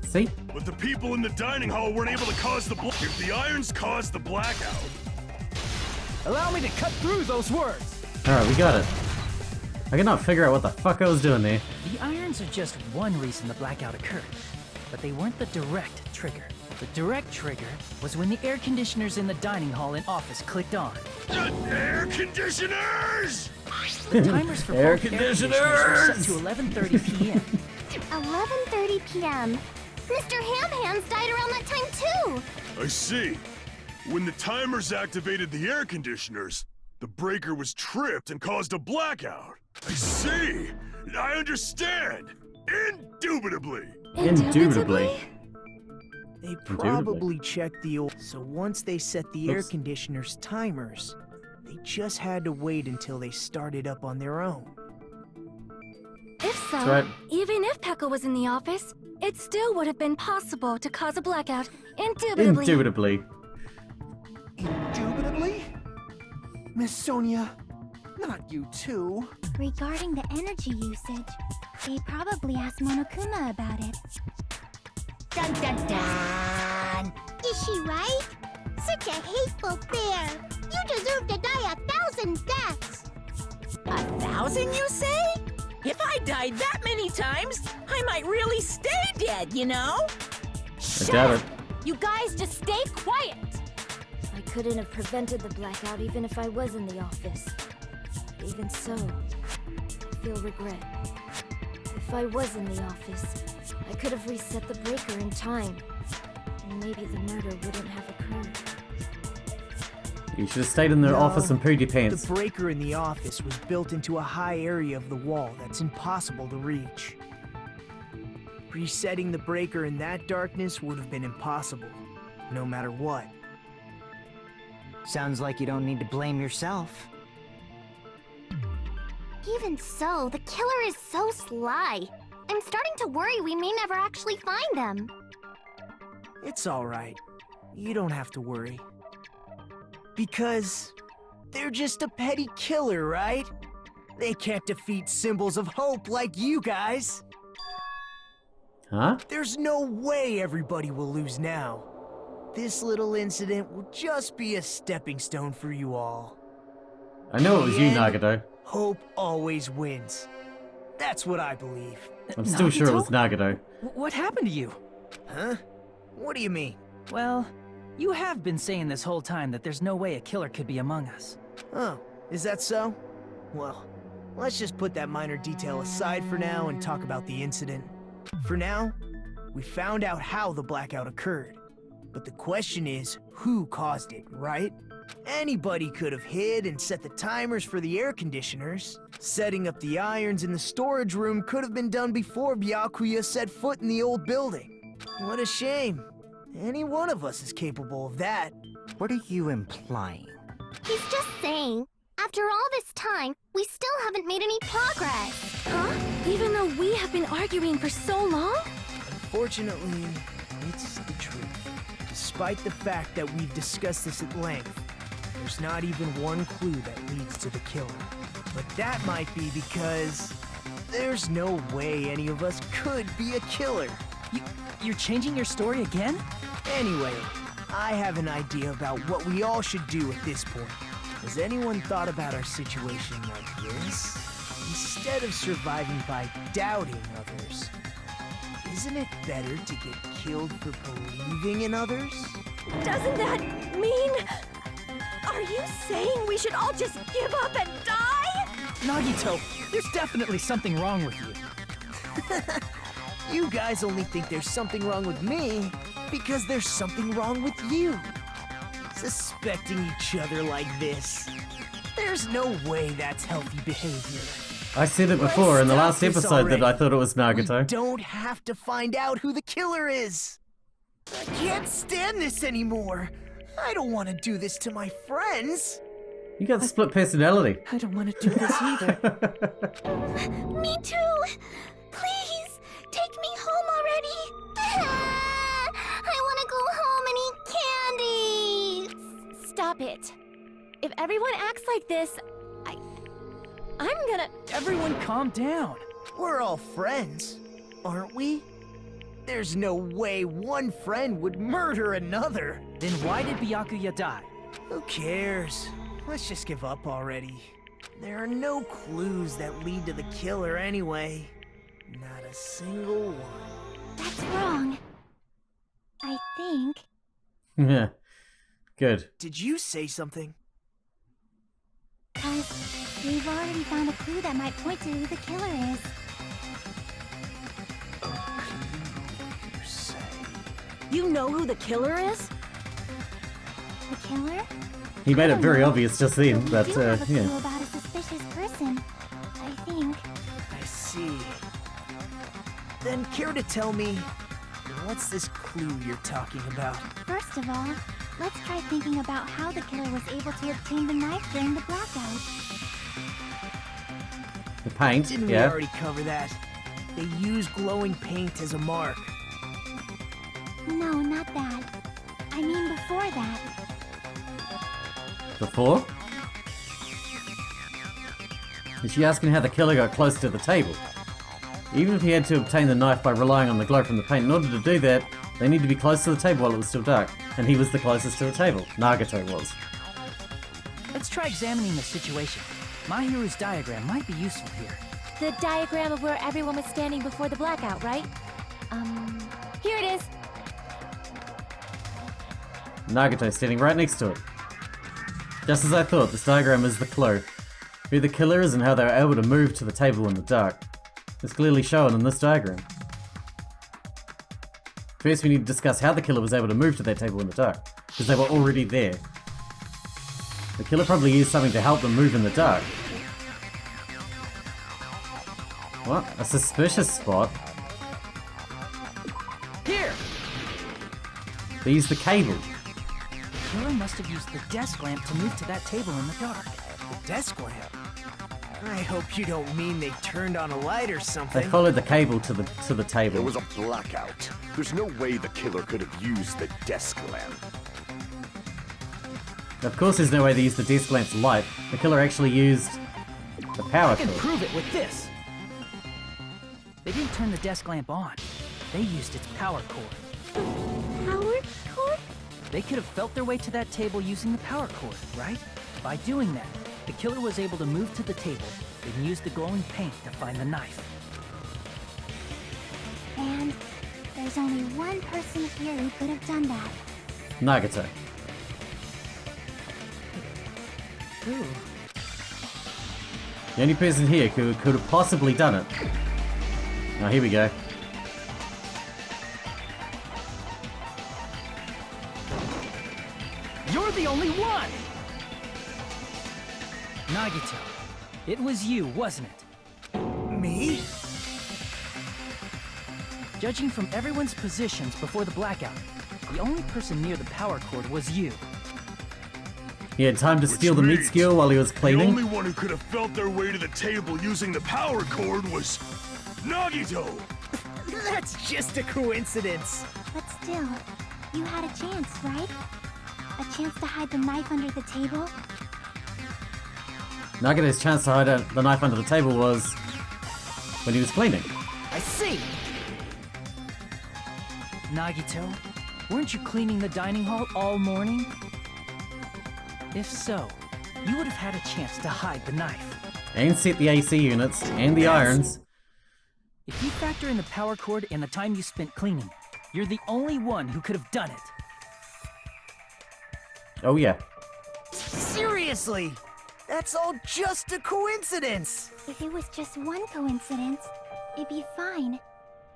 See? But the people in the dining hall weren't able to cause the If the irons caused the blackout, Allow me to cut through those words! Alright, we got it. I cannot figure out what the fuck I was doing there. The irons are just one reason the blackout occurred, but they weren't the direct trigger. The direct trigger was when the air conditioners in the dining hall and office clicked on. the air conditioners! The timers for Air both air conditioners were set to conditioners! 11:30 p.m. 11:30 p.m. Mr. Ham Hands died around that time too. I see. When the timers activated the air conditioners, the breaker was tripped and caused a blackout. I see. I understand. Indubitably. Indubitably. They probably checked the old. So once they set the air Oops. conditioner's timers, they just had to wait until they started up on their own. If so, That's right. even if Pekka was in the office, it still would have been possible to cause a blackout, indubitably. Indubitably. Indubitably? Miss Sonia, not you too. Regarding the energy usage, they probably asked Monokuma about it. Dun dun dun! Is she right? Such a hateful bear. You deserve to die 1,000 deaths. 1,000, you say? If I died that many times, I might really stay dead, you know? I doubt it. You guys just stay quiet! I couldn't have prevented the blackout even if I was in the office. Even so, I feel regret. If I was in the office, I could have reset the breaker in time, and maybe the murder wouldn't have occurred. You should have stayed in the No, office and pooed your pants. The breaker in the office was built into a high area of the wall that's impossible to reach. Resetting the breaker in that darkness would have been impossible, no matter what. Sounds like you don't need to blame yourself. Even so, the killer is so sly. I'm starting to worry we may never actually find them. It's alright. You don't have to worry. Because they're just a petty killer, right? They can't defeat symbols of hope like you guys. Huh? There's no way everybody will lose now. This little incident will just be a stepping stone for you all. I know it was you, In the end, Nagato. Hope always wins. That's what I believe. I'm still sure it was Nagato. What happened to you? Huh? What do you mean? Well, you have been saying this whole time that there's no way a killer could be among us. Oh, is that so? Well, let's just put that minor detail aside for now and talk about the incident. For now, we found out how the blackout occurred. But the question is, who caused it, right? Anybody could have hid and set the timers for the air conditioners. Setting up the irons in the storage room could have been done before Byakuya set foot in the old building. What a shame. Any one of us is capable of that. What are you implying? He's just saying, after all this time, we still haven't made any progress. Huh? Even though we have been arguing for so long? Unfortunately, it's the truth. Despite the fact that we've discussed this at length, there's not even one clue that leads to the killer. But that might be because there's no way any of us could be a killer. You're changing your story again? Anyway, I have an idea about what we all should do at this point. Has anyone thought about our situation like this? Instead of surviving by doubting others, isn't it better to get killed for believing in others? Doesn't that mean... Are you saying we should all just give up and die? Nagito, there's definitely something wrong with you. You guys only think there's something wrong with me because there's something wrong with you. Suspecting each other like this. There's no way that's healthy behavior. I said it before in the last episode that I thought it was Nagito. We don't have to find out who the killer is. I can't stand this anymore. I don't want to do this to my friends. You got the split personality. I don't want to do this either. Me too. Please, take me home already. I want to go home and eat candy. Stop it. If everyone acts like this, I'm gonna... Everyone calm down. We're all friends, aren't we? There's no way one friend would murder another. Then why did Byakuya die? Who cares? Let's just give up already. There are no clues that lead to the killer anyway. Not a single one. That's wrong. I think. Yeah. Good. Did you say something? We've already found a clue that might point to who the killer is. You know who the killer is? The killer? He made it very obvious just then, but We do have a clue yeah. about a suspicious person, I think. I see. Then care to tell me, what's this clue you're talking about? First of all, let's try thinking about how the killer was able to obtain the knife during the blackout. The paint, Didn't yeah. we already cover that? They use glowing paint as a mark. No, not that. I mean before that. Before? Is she asking how the killer got close to the table? Even if he had to obtain the knife by relying on the glow from the paint, in order to do that, they need to be close to the table while it was still dark. And he was the closest to the table. Nagito was. Let's try examining the situation. My hero's diagram might be useful here. The diagram of where everyone was standing before the blackout, right? Here it is. Nagito standing right next to it. Just as I thought, this diagram is the clue. Who the killer is and how they were able to move to the table in the dark. It's clearly shown in this diagram. First we need to discuss how the killer was able to move to that table in the dark, because they were already there. The killer probably used something to help them move in the dark. What? A suspicious spot? Here! They used the cable. The killer must have used the desk lamp to move to that table in the dark. The desk lamp? I hope you don't mean they turned on a light or something. They followed the cable to the table. There was a blackout. There's no way the killer could have used the desk lamp. Of course there's no way they used the desk lamp's light. The killer actually used the power I can cord. prove it with this. They didn't turn the desk lamp on. They used its power cord. Power cord? They could have felt their way to that table using the power cord, right? By doing that, the killer was able to move to the table and use the glowing paint to find the knife. And there's only one person here who could have done that. Nagito. Ooh. The only person here who could have possibly done it. Now here we go. You're the only one! Nagito, it was you, wasn't it? Me? Judging from everyone's positions before the blackout, the only person near the power cord was you. He had time to steal the meat means skewer while he was The cleaning. only one who could have felt their way to the table using the power cord was Nagito! That's just a coincidence. But still, you had a chance, right? A chance to hide the knife under the table? Nagito's chance to hide the knife under the table was when he was cleaning. I see. Nagito, weren't you cleaning the dining hall all morning? If so, you would have had a chance to hide the knife. And set the AC units and the irons. If you factor in the power cord and the time you spent cleaning, you're the only one who could have done it. Oh yeah. Seriously? That's all just a coincidence. If it was just one coincidence, it'd be fine.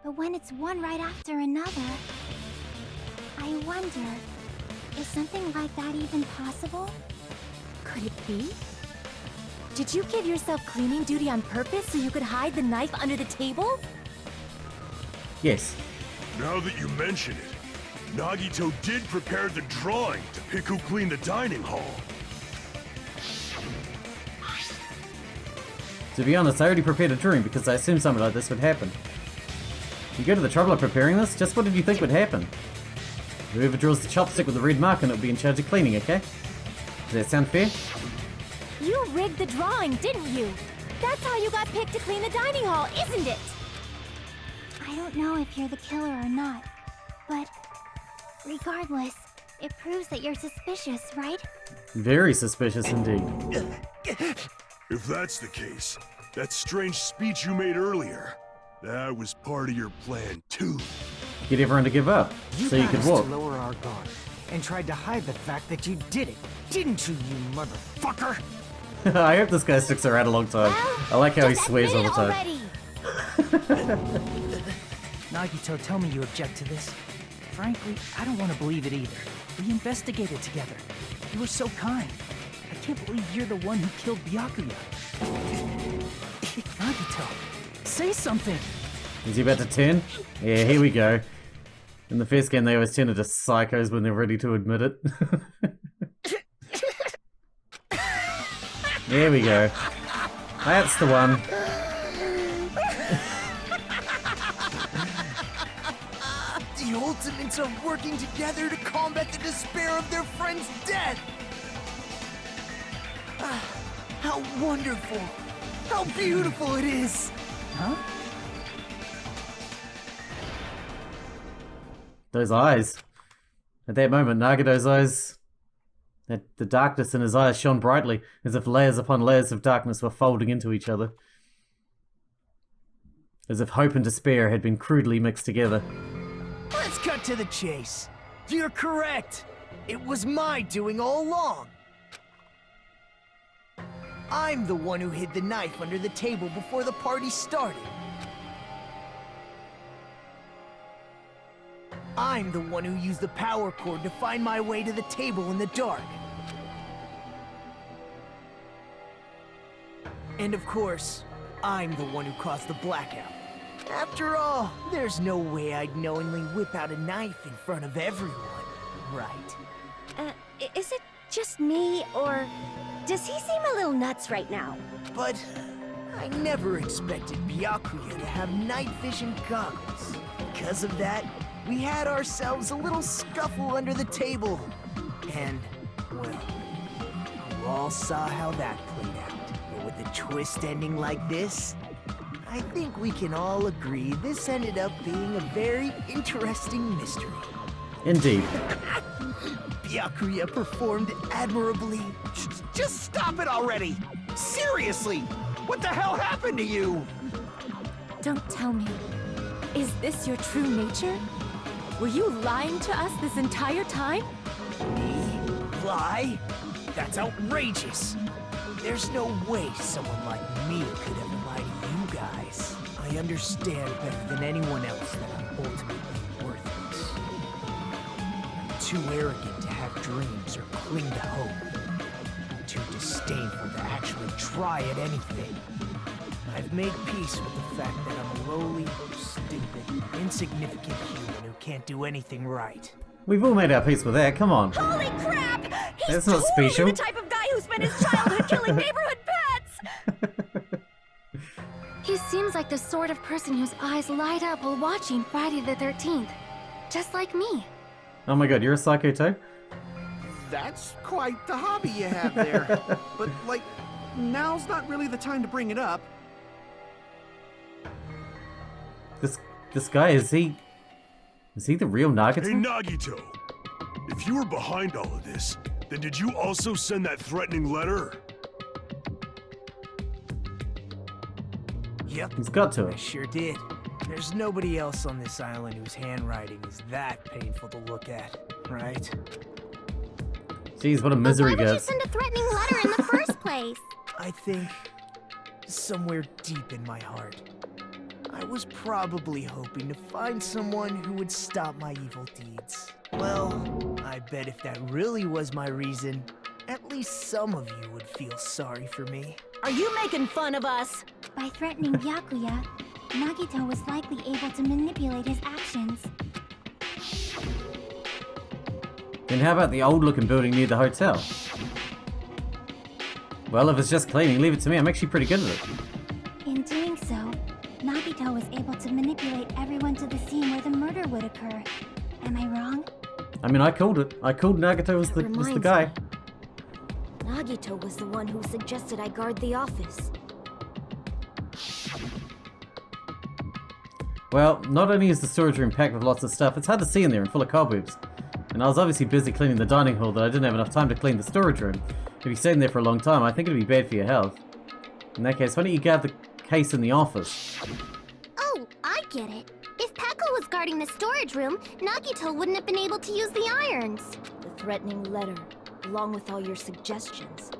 But when it's one right after another, I wonder, is something like that even possible? Could it be? Did you give yourself cleaning duty on purpose so you could hide the knife under the table? Yes. Now that you mention it, Nagito did prepare the drawing to pick who cleaned the dining hall. To be honest, I already prepared a drawing because I assumed something like this would happen. You go to the trouble of preparing this? Just what did you think would happen? Whoever draws the chopstick with the red mark on it will be in charge of cleaning, okay? Does that sound fair? You rigged the drawing, didn't you? That's how you got picked to clean the dining hall, isn't it? I don't know if you're the killer or not, but regardless, it proves that you're suspicious, right? Very suspicious indeed. If that's the case, that strange speech you made earlier, that was part of your plan too. Get everyone to give up, so you got could us walk. to lower our guard and tried to hide the fact that you did it, didn't you, you motherfucker? I hope this guy sticks around a long time. I like how he swears all the time. Nagito, tell me you object to this. Frankly, I don't want to believe it either. We investigated together. You were so kind. I can't believe you're the one who killed Byakuya. Nagito, say something! Is he about to turn? Yeah, here we go. In the first game, they always turn into psychos when they're ready to admit it. There we go. That's the one. The Ultimates are working together to combat the despair of their friend's death. How wonderful. How beautiful it is. Huh? Those eyes. At that moment, Nagito's eyes... The darkness in his eyes shone brightly, as if layers upon layers of darkness were folding into each other. As if hope and despair had been crudely mixed together. Let's cut to the chase. You're correct. It was my doing all along. I'm the one who hid the knife under the table before the party started. I'm the one who used the power cord to find my way to the table in the dark. And of course, I'm the one who caused the blackout. After all, there's no way I'd knowingly whip out a knife in front of everyone, right? Is it just me, or does he seem a little nuts right now? But I never expected Byakuya to have night vision goggles. Because of that, we had ourselves a little scuffle under the table. And, well, you all saw how that played out. But with a twist ending like this, I think we can all agree this ended up being a very interesting mystery. Indeed. Byakuya performed admirably. Just stop it already! Seriously! What the hell happened to you? Don't tell me. Is this your true nature? Were you lying to us this entire time? Me? Lie? That's outrageous. There's no way someone like me could ever lie to you guys. I understand better than anyone else that I'm ultimately worthless. I'm too arrogant to have dreams or cling to hope. I'm too disdainful to actually try at anything. I've made peace with the fact that I'm a lowly, stupid, insignificant human who can't do anything right. We've all made our peace with that, come on. Holy crap! He's That's not totally special. the type of guy who spent his childhood killing neighborhood pets! He seems like the sort of person whose eyes light up while watching Friday the 13th. Just like me. Oh my god, you're a psycho too? That's quite the hobby you have there. But, like, now's not really the time to bring it up. This guy, is he the real Nagito? Hey, Nagito! If you were behind all of this, then did you also send that threatening letter? Yep. He's got to I it. sure did. There's nobody else on this island whose handwriting is that painful to look at, right? Jeez, what a misery, Why would you guys. send a threatening letter in the first place? I think somewhere deep in my heart, I was probably hoping to find someone who would stop my evil deeds. Well, I bet if that really was my reason, at least some of you would feel sorry for me. Are you making fun of us? By threatening Byakuya, Nagito was likely able to manipulate his actions. Then how about the old-looking building near the hotel? Well, if it's just cleaning, leave it to me. I'm actually pretty good at it. In doing so, Nagito was able to manipulate everyone to the scene where the murder would occur. Am I wrong? I mean, I called it. I called Nagito was the Reminds guy. me. Nagito was the one who suggested I guard the office. Well, not only is the storage room packed with lots of stuff, it's hard to see in there and full of cobwebs. And I was obviously busy cleaning the dining hall that I didn't have enough time to clean the storage room. If you stay in there for a long time, I think it'd be bad for your health. In that case, why don't you guard the case in the office? Oh, I get it. If Peko was guarding the storage room, Nagito wouldn't have been able to use the irons. The threatening letter, along with all your suggestions,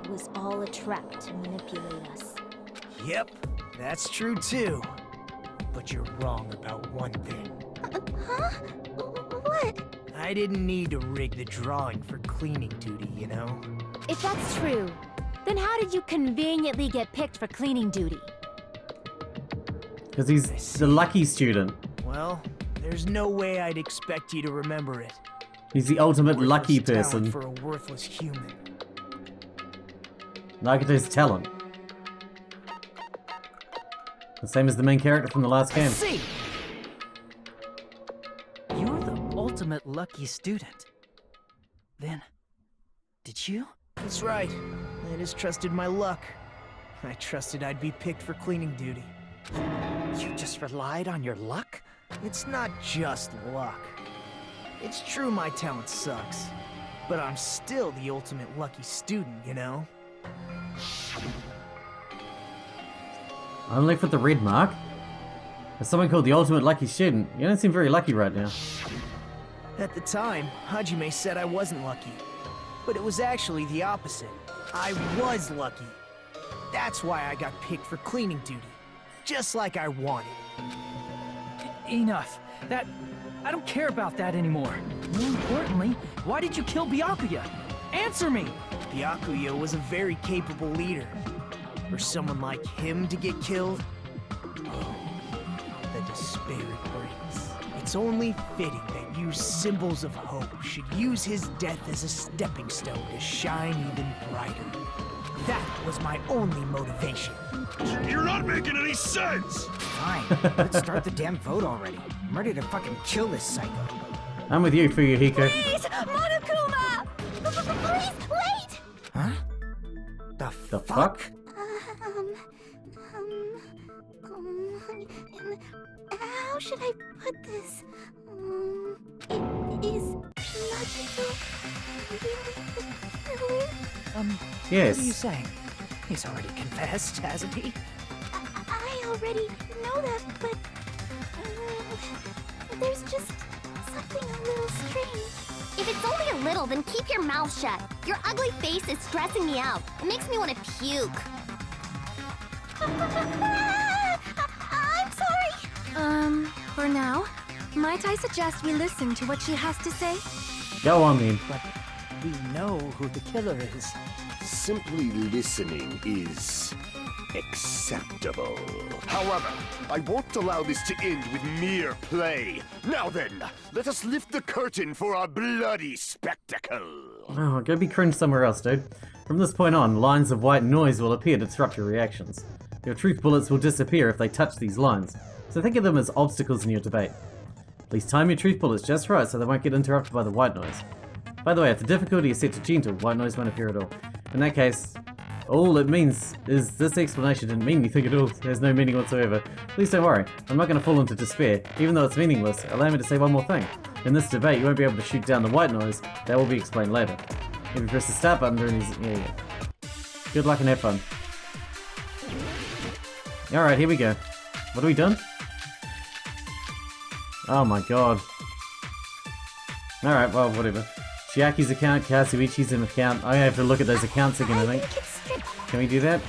it was all a trap to manipulate us. Yep, that's true too. But you're wrong about one thing. Huh? What? I didn't need to rig the drawing for cleaning duty, you know? If that's true, then how did you conveniently get picked for cleaning duty? Because he's the lucky student. Well, there's no way I'd expect you to remember it. He's the ultimate Worthless lucky talent person. for a worthless human. Nagito's talent. The same as the main character from the last game. I see! You're the ultimate lucky student. Then, did you? That's right. I just trusted my luck. I trusted I'd be picked for cleaning duty. You just relied on your luck? It's not just luck. It's true my talent sucks, but I'm still the ultimate lucky student, you know? Only for the red mark? As someone called the ultimate lucky student, you don't seem very lucky right now. At the time, Hajime said I wasn't lucky. But it was actually the opposite. I was lucky. That's why I got picked for cleaning duty. Just like I wanted. Enough. I don't care about that anymore. More importantly, why did you kill Byakuya? Answer me! Byakuya was a very capable leader. For someone like him to get killed, oh, the despair it brings. It's only fitting that you symbols of hope should use his death as a stepping stone to shine even brighter. That was my only motivation. You're not making any sense! Fine, let's start the damn vote already. I'm ready to fucking kill this psycho. I'm with you, Fuyuhiko. Please! Monokuma! Please, wait! Huh? The fuck? How should I put this? Is Nagito really the killer? Yes. What are you saying? He's already confessed, hasn't he? I already know that, but there's just something a little strange. If it's only a little, then keep your mouth shut. Your ugly face is stressing me out. It makes me want to puke. I'm sorry. For now, might I suggest we listen to what she has to say? Go on then. But we know who the killer is. Simply listening is acceptable. However, I won't allow this to end with mere play. Now then, let us lift the curtain for our bloody spectacle. Oh, go be cringe somewhere else, dude. From this point on, lines of white noise will appear to disrupt your reactions. Your truth bullets will disappear if they touch these lines, so think of them as obstacles in your debate. Please time your truth bullets just right so they won't get interrupted by the white noise. By the way, if the difficulty is set to gentle, white noise won't appear at all. In that case, all it means is this explanation didn't mean anything at all. There's no meaning whatsoever. Please don't worry, I'm not going to fall into despair. Even though it's meaningless, allow me to say one more thing. In this debate, you won't be able to shoot down the white noise. That will be explained later. If you press the start button during these... Yeah. Good luck and have fun. Alright, here we go. What are we done? Oh my god. Alright, well, whatever. Chiaki's account, Kazuichi's an account. I have to look at those accounts again, I think. Can we do that?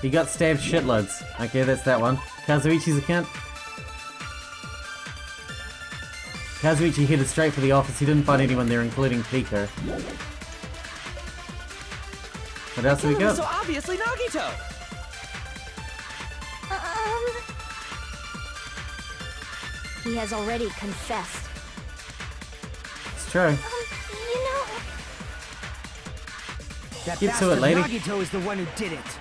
He got stabbed shitloads. Okay, that's that one. Kazuichi's account. Kazuichi headed straight for the office. He didn't find anyone there, including Pico. What else have we got? So obviously Nagito! He has already confessed. It's true. You know... That Get to it, bastard lady. Nagito is the one who did it.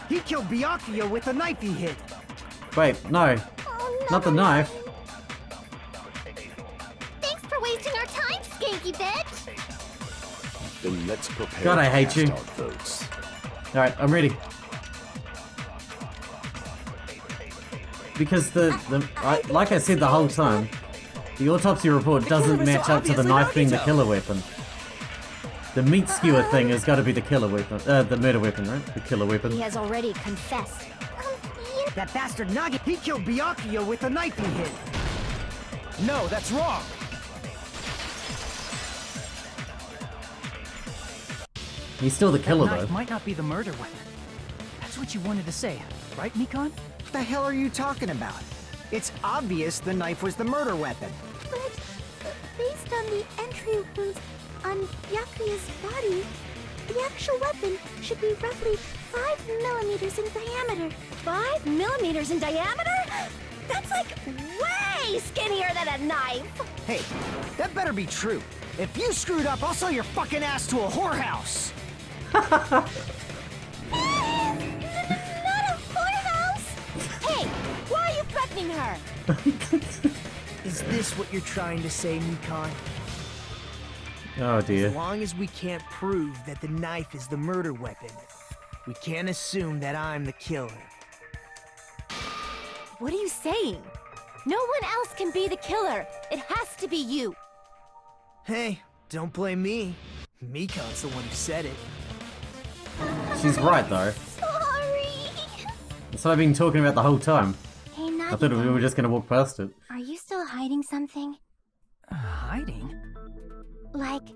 He killed Byakuya with the knife he hid. Wait, no. Not the knife. Thanks for wasting our time, skanky bitch! Then let's prepare God, I hate cast you. our votes. Alright, I'm ready. Because like I said the whole time, the autopsy report doesn't match up to the knife being the killer weapon. The meat skewer thing has got to be the killer weapon, the murder weapon, right? The killer weapon. He has already confessed. That bastard Nagi, he killed Byakuya with the knife he hid. No, that's wrong. He's still the killer, That knife though. might not be the murder weapon. That's what you wanted to say, right, Mikon? What the hell are you talking about? It's obvious the knife was the murder weapon. But based on the entry wounds on Byakuya's body, the actual weapon should be roughly 5 millimeters in diameter. 5 millimeters in diameter? That's like way skinnier than a knife! Hey, that better be true. If you screwed up, I'll sell your fucking ass to a whorehouse. Not a whorehouse! Hey, why are you threatening her? Is this what you're trying to say, Mikon? Oh dear. As long as we can't prove that the knife is the murder weapon, we can't assume that I'm the killer. What are you saying? No one else can be the killer. It has to be you. Hey, don't blame me. Mikon's the one who said it. She's right, though. Sorry. That's what I've been talking about the whole time. Hey, I thought we were just gonna walk past it. Are you still hiding something? Hiding? Like,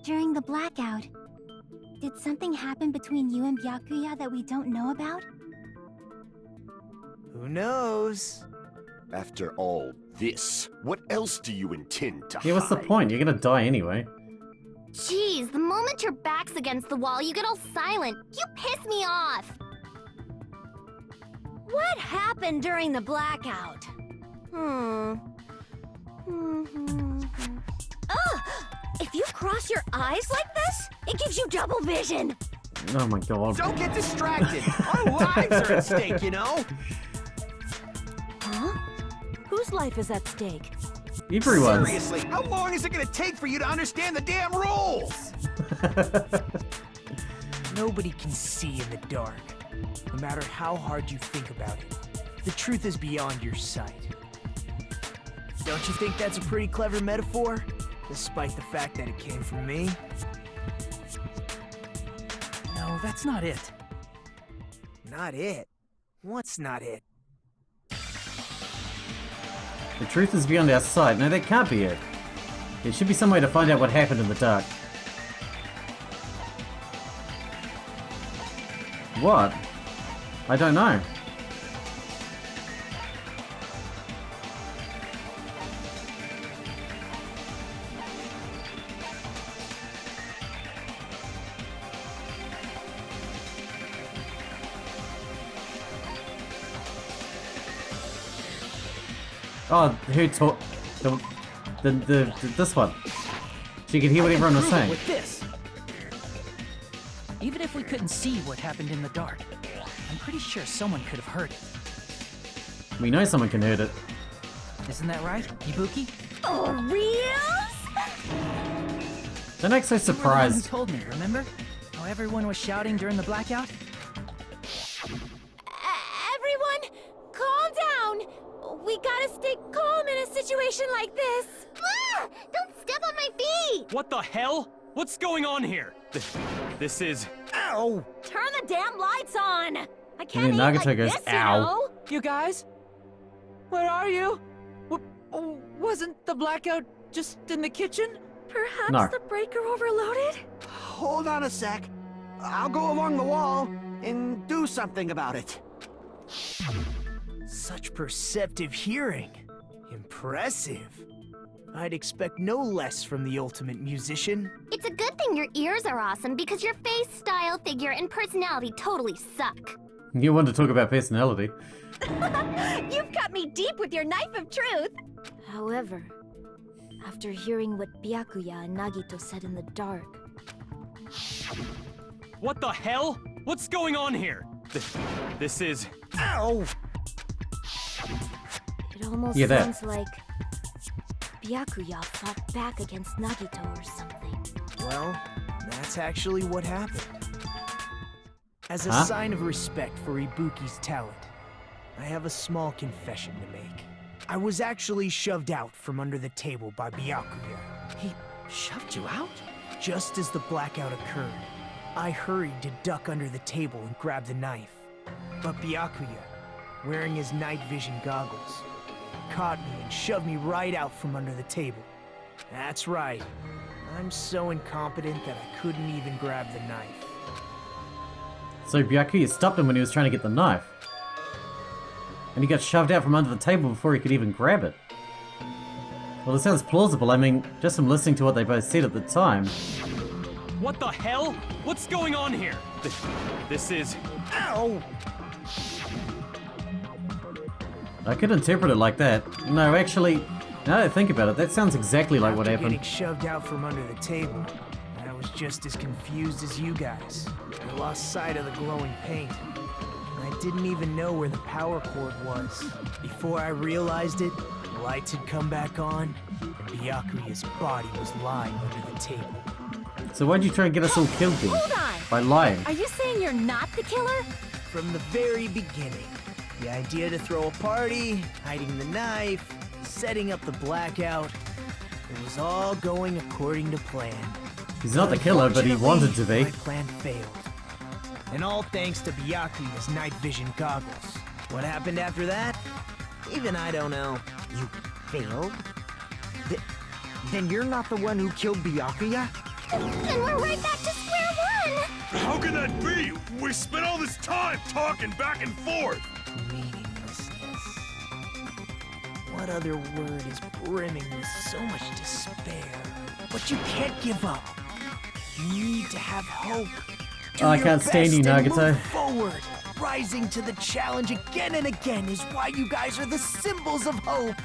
during the blackout, did something happen between you and Byakuya that we don't know about? Who knows? After all this, what else do you intend to Yeah, what's the hide? point? You're gonna die anyway. Jeez, the moment your back's against the wall, you get all silent. You piss me off. What happened during the blackout? If you cross your eyes like this, it gives you double vision. Oh my god. Don't get distracted. Our lives are at stake, you know? Huh? Whose life is at stake? Everyone's. Seriously, how long is it gonna take for you to understand the damn rules? Nobody can see in the dark, no matter how hard you think about it. The truth is beyond your sight. Don't you think that's a pretty clever metaphor? Despite the fact that it came from me? No, that's not it. Not it? What's not it? The truth is beyond our sight. No, that can't be it. There should be some way to find out what happened in the dark. What? I don't know. Oh, who taught this one? She could hear what everyone was saying. With this. Even if we couldn't see what happened in the dark, I'm pretty sure someone could have heard it. We know someone can hear it. Isn't that right, Ibuki? Oh, reals? Don't act so You were the one who surprised. told me, remember? How everyone was shouting during the blackout? Everyone, calm down. We gotta stay calm in a situation like this. Ah! Don't step on my feet! What the hell? What's going on here? This is... Ow! Turn the damn lights on. I can't And eat then like Nagato goes, this, "Ow." you know? You guys? Where are you? Wasn't the blackout just in the kitchen? Perhaps No. the breaker overloaded? Hold on a sec. I'll go along the wall and do something about it. Such perceptive hearing. Impressive. I'd expect no less from the ultimate musician. It's a good thing your ears are awesome because your face, style, figure, and personality totally suck. You want to talk about personality. You've cut me deep with your knife of truth. However, after hearing what Byakuya and Nagito said in the dark, What the hell? What's going on here? This is... Ow! it almost Yeah, that. sounds like Byakuya fought back against Nagito or something. Well, that's actually what happened. As a Huh? sign of respect for Ibuki's talent, I have a small confession to make. I was actually shoved out from under the table by Byakuya. He shoved you out? Just as the blackout occurred, I hurried to duck under the table and grab the knife. But Byakuya, wearing his night vision goggles, caught me and shoved me right out from under the table. That's right. I'm so incompetent that I couldn't even grab the knife. So Byakuya stopped him when he was trying to get the knife. And he got shoved out from under the table before he could even grab it. Well, it sounds plausible. I mean, just from listening to what they both said at the time. What the hell? What's going on here? This is... Ow! I could interpret it like that. No, actually, now that I think about it, that sounds exactly like what After happened. getting shoved out from under the table, I was just as confused as you guys. I lost sight of the glowing paint. I didn't even know where the power cord was. Before I realized it, the lights had come back on, and Byakuya's body was lying under the table. So why'd you try and get us all killed then? Hold on. By lying. Are you saying you're not the killer? From the very beginning, the idea to throw a party, hiding the knife, setting up the blackout, it was all going according to plan. He's not the killer, but he wanted to be. My plan failed. And all thanks to Byakuya's night vision goggles. What happened after that? Even I don't know. You failed? Then you're not the one who killed Byakuya? Then we're right back to square one! How can that be? We spent all this time talking back and forth! Meaninglessness. What other word is brimming with so much despair? But you can't give up. You need to have hope. Do I your can't stand you, best and Nagato. move forward. Rising to the challenge again and again is why you guys are the symbols of hope.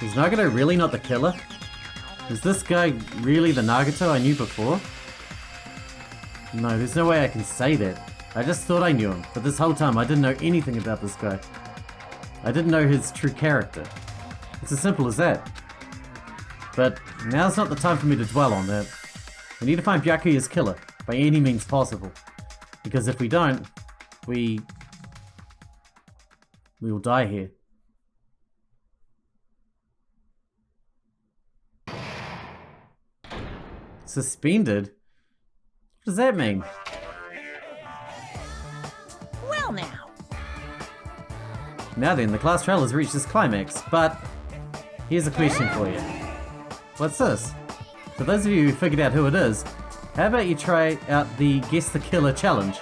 Is Nagato really not the killer? Is this guy really the Nagato I knew before? No, there's no way I can say that. I just thought I knew him, but this whole time I didn't know anything about this guy. I didn't know his true character. It's as simple as that. But now's not the time for me to dwell on that. We need to find Byakuya's killer, by any means possible. Because if we don't, we will die here. Suspended? What does that mean? Well now. Now then, the class trial has reached its climax, but here's a question for you. What's this? For those of you who figured out who it is, how about you try out the Guess the Killer challenge?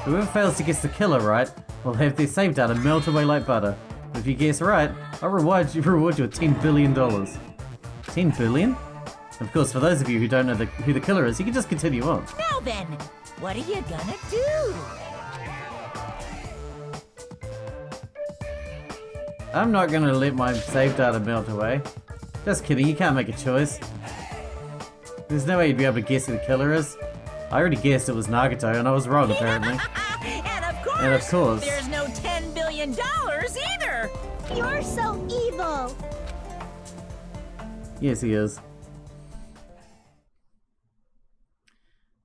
Whoever fails to guess the killer right will have their save data melt away like butter. If you guess right, I'll reward you with $10 billion. 10 billion? Of course, for those of you who don't know who the killer is, you can just continue on. Now then, what are you gonna do? I'm not gonna let my save data melt away. Just kidding, you can't make a choice. There's no way you'd be able to guess who the killer is. I already guessed it was Nagato, and I was wrong apparently. And of course, there's no $10 billion either! You're so evil! Yes, he is.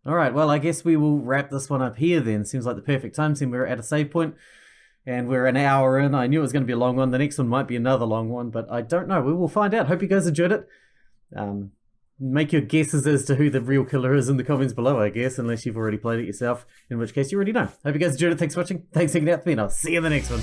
Alright, well, I guess we will wrap this one up here then. Seems like the perfect time, since we're at a save point. And we're an hour in. I knew it was going to be a long one. The next one might be another long one, but I don't know. We will find out. Hope you guys enjoyed it. Make your guesses as to who the real killer is in the comments below, I guess, unless you've already played it yourself, in which case you already know. Hope you guys enjoyed it. Thanks for watching. Thanks for hanging out with me, and I'll see you in the next one.